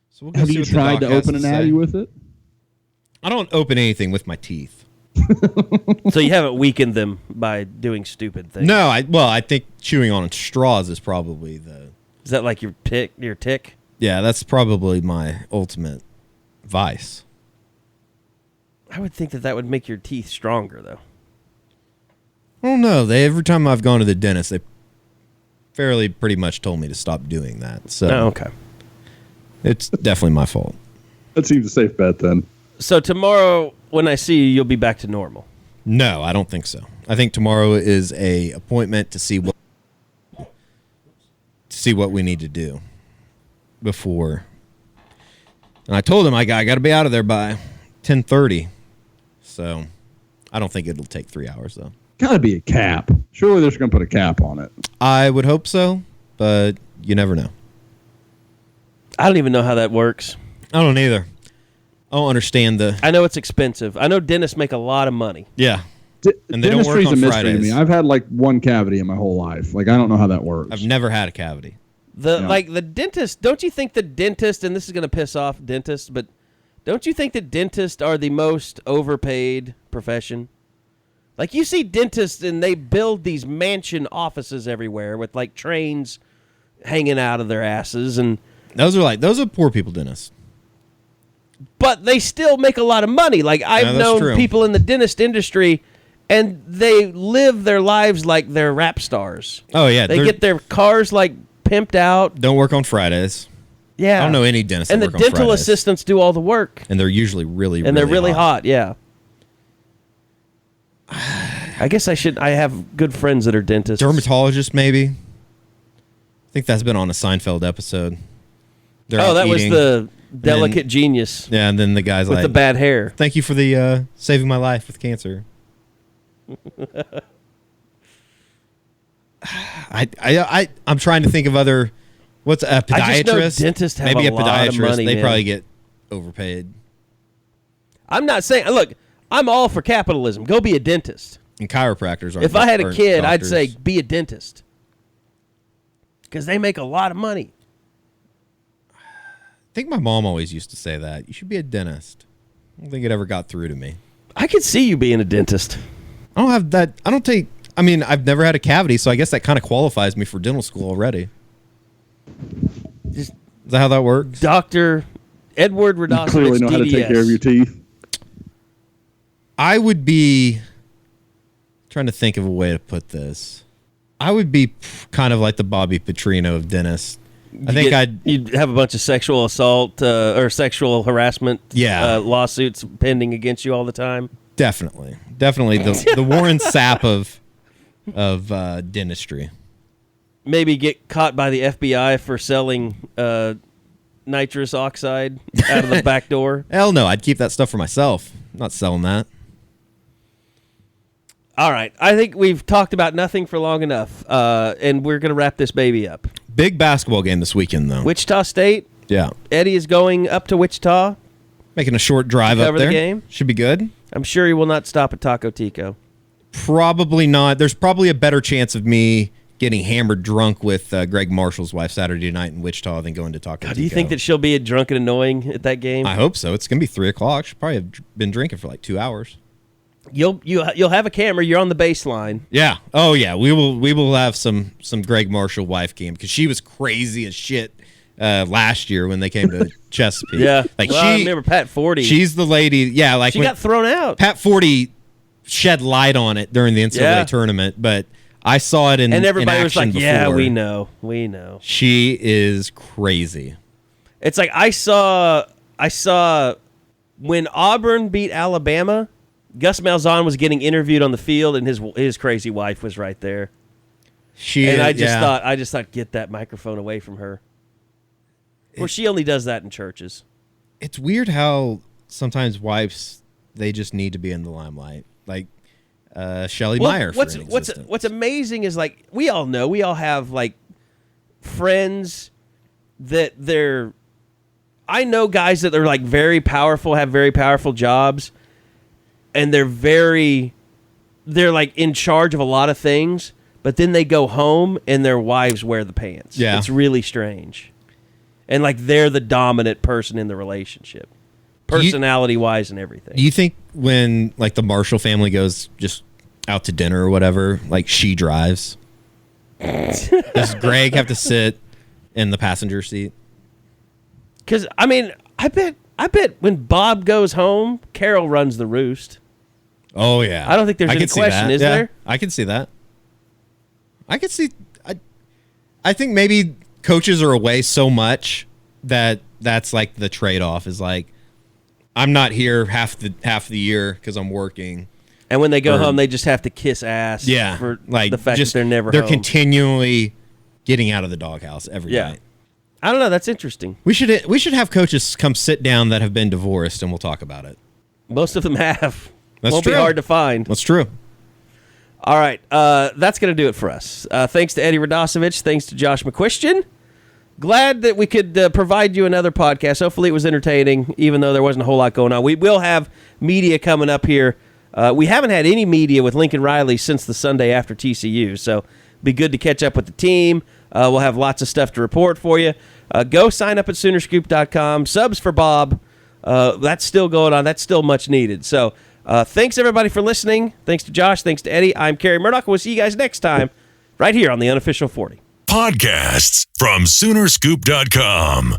S6: So we'll go
S7: Have
S6: see
S7: you
S6: what the
S7: tried
S6: doc
S7: to
S6: has
S7: open an
S6: say.
S7: Addy with it?
S6: I don't open anything with my teeth.
S5: So you haven't weakened them by doing stupid things.
S6: No, I think chewing on straws is probably the.
S5: Is that like your tick?
S6: Yeah, that's probably my ultimate vice.
S5: I would think that would make your teeth stronger, though.
S6: I don't know. Every time I've gone to the dentist, they fairly pretty much told me to stop doing that. So
S5: okay.
S6: It's definitely my fault.
S7: That seems a safe bet then.
S5: So tomorrow, when I see you, you'll be back to normal.
S6: No, I don't think so. I think tomorrow is a appointment to see what we need to do before. And I told him I got to be out of there by 10:30. So I don't think it'll take 3 hours though.
S7: Got to be a cap. Surely they're going to put a cap on it.
S6: I would hope so, but you never know.
S5: I don't even know how that works.
S6: I don't either. I don't understand
S5: I know it's expensive. I know dentists make a lot of money.
S6: Yeah. And they don't work
S7: Dentistry's
S6: on
S7: a mystery
S6: Fridays.
S7: to me. I've had like one cavity in my whole life. Like, I don't know how that works.
S6: I've never had a cavity.
S5: The dentist, don't you think the dentist, and this is going to piss off dentists, but don't you think that dentists are the most overpaid profession? Like, you see dentists and they build these mansion offices everywhere with like trains hanging out of their asses, and
S6: those are poor people dentists.
S5: But they still make a lot of money. Like, I've known people in the dentist industry, and they live their lives like they're rap stars.
S6: Oh, yeah.
S5: They get their cars, like, pimped out.
S6: Don't work on Fridays.
S5: Yeah.
S6: I don't know any dentists
S5: and
S6: that work
S5: the
S6: on
S5: dental
S6: Fridays.
S5: assistants do all the work.
S6: And they're usually really
S5: hot. Yeah. I guess I have good friends that are dentists.
S6: Dermatologists, maybe. I think that's been on a Seinfeld episode. They're out
S5: that
S6: eating,
S5: was the delicate genius.
S6: Yeah, and then the guy's
S5: with
S6: like,
S5: the bad hair.
S6: Thank you for the saving my life with cancer. I'm trying to think of other. What's a podiatrist?
S5: I just know dentists have
S6: maybe
S5: a
S6: a
S5: lot
S6: podiatrist.
S5: of money,
S6: they
S5: man.
S6: probably get overpaid.
S5: I'm not saying. Look, I'm all for capitalism. Go be a dentist.
S6: And chiropractors are.
S5: If I had a kid, I'd
S6: doctors.
S5: say be a dentist because they make a lot of money.
S6: I think my mom always used to say that. You should be a dentist. I don't think it ever got through to me.
S5: I could see you being a dentist.
S6: I don't have that. I mean, I've never had a cavity, so I guess that kind of qualifies me for dental school already. Is that how that works?
S5: Dr. Edward Radosovich,
S7: You clearly know how to take care of your teeth.
S6: I would be trying to think of a way to put this. I would be kind of like the Bobby Petrino of dentists.
S5: you'd have a bunch of sexual assault or sexual harassment lawsuits pending against you all the time.
S6: Definitely the Warren Sapp of dentistry.
S5: Maybe get caught by the FBI for selling nitrous oxide out of the back door.
S6: Hell no, I'd keep that stuff for myself. I'm not selling that.
S5: All right, I think we've talked about nothing for long enough, and we're going to wrap this baby up.
S6: Big basketball game this weekend, though.
S5: Wichita State.
S6: Yeah.
S5: Eddie is going up to Wichita.
S6: Making a short drive up there.
S5: The game.
S6: Should be good.
S5: I'm sure he will not stop at Taco Tico.
S6: Probably not. There's probably a better chance of me getting hammered drunk with Greg Marshall's wife Saturday night in Wichita than going to Taco Tico.
S5: Do you think that she'll be drunk and annoying at that game?
S6: I hope so. It's going to be 3 o'clock. She'll probably have been drinking for like 2 hours.
S5: You'll have a camera. You're on the baseline.
S6: Yeah. Oh yeah. We will have some Greg Marshall wife cam because she was crazy as shit last year when they came to Chesapeake.
S5: Yeah.
S6: Like
S5: I remember Pat Forty.
S6: She's the lady. Yeah. Like
S5: she got thrown out.
S6: Pat Forty shed light on it during the NCAA tournament, but I saw it in
S5: and everybody
S6: in
S5: was like,
S6: before.
S5: "Yeah, we know."
S6: She is crazy.
S5: It's like I saw when Auburn beat Alabama. Gus Malzahn was getting interviewed on the field, and his crazy wife was right there. I just thought, get that microphone away from her. Well, she only does that in churches.
S6: It's weird how sometimes wives they just need to be in the limelight, like Shelley Meyer.
S5: What's amazing is like we all have like friends that I know guys that are like very powerful, have very powerful jobs. And they're like in charge of a lot of things, but then they go home and their wives wear the pants.
S6: Yeah.
S5: It's really strange. And like they're the dominant person in the relationship, personality-wise and everything.
S6: Do you think when like the Marshall family goes just out to dinner or whatever, like she drives? Does Greg have to sit in the passenger seat?
S5: Because, I mean, I bet when Bob goes home, Carol runs the roost.
S6: Oh, yeah.
S5: I don't think there's any question, is there?
S6: I can see that. I think maybe coaches are away so much that's like the trade-off is like, I'm not here half the year because I'm working.
S5: And when they go home, they just have to kiss ass for
S6: like
S5: the fact that they're never
S6: home.
S5: They're
S6: continually getting out of the doghouse every night.
S5: I don't know. That's interesting.
S6: We should have coaches come sit down that have been divorced, and we'll talk about it.
S5: Most of them have.
S6: That's
S5: Won't
S6: true.
S5: be hard to find.
S6: That's true.
S5: All right. That's going to do it for us. Thanks to Eddie Radosevich. Thanks to Josh McQuistion. Glad that we could provide you another podcast. Hopefully it was entertaining, even though there wasn't a whole lot going on. We will have media coming up here. We haven't had any media with Lincoln Riley since the Sunday after TCU, so be good to catch up with the team. We'll have lots of stuff to report for you. Go sign up at Soonerscoop.com. Subs for Bob. That's still going on. That's still much needed. So thanks, everybody, for listening. Thanks to Josh. Thanks to Eddie. I'm Kerry Murdoch. We'll see you guys next time right here on the Unofficial 40.
S4: Podcasts from Soonerscoop.com.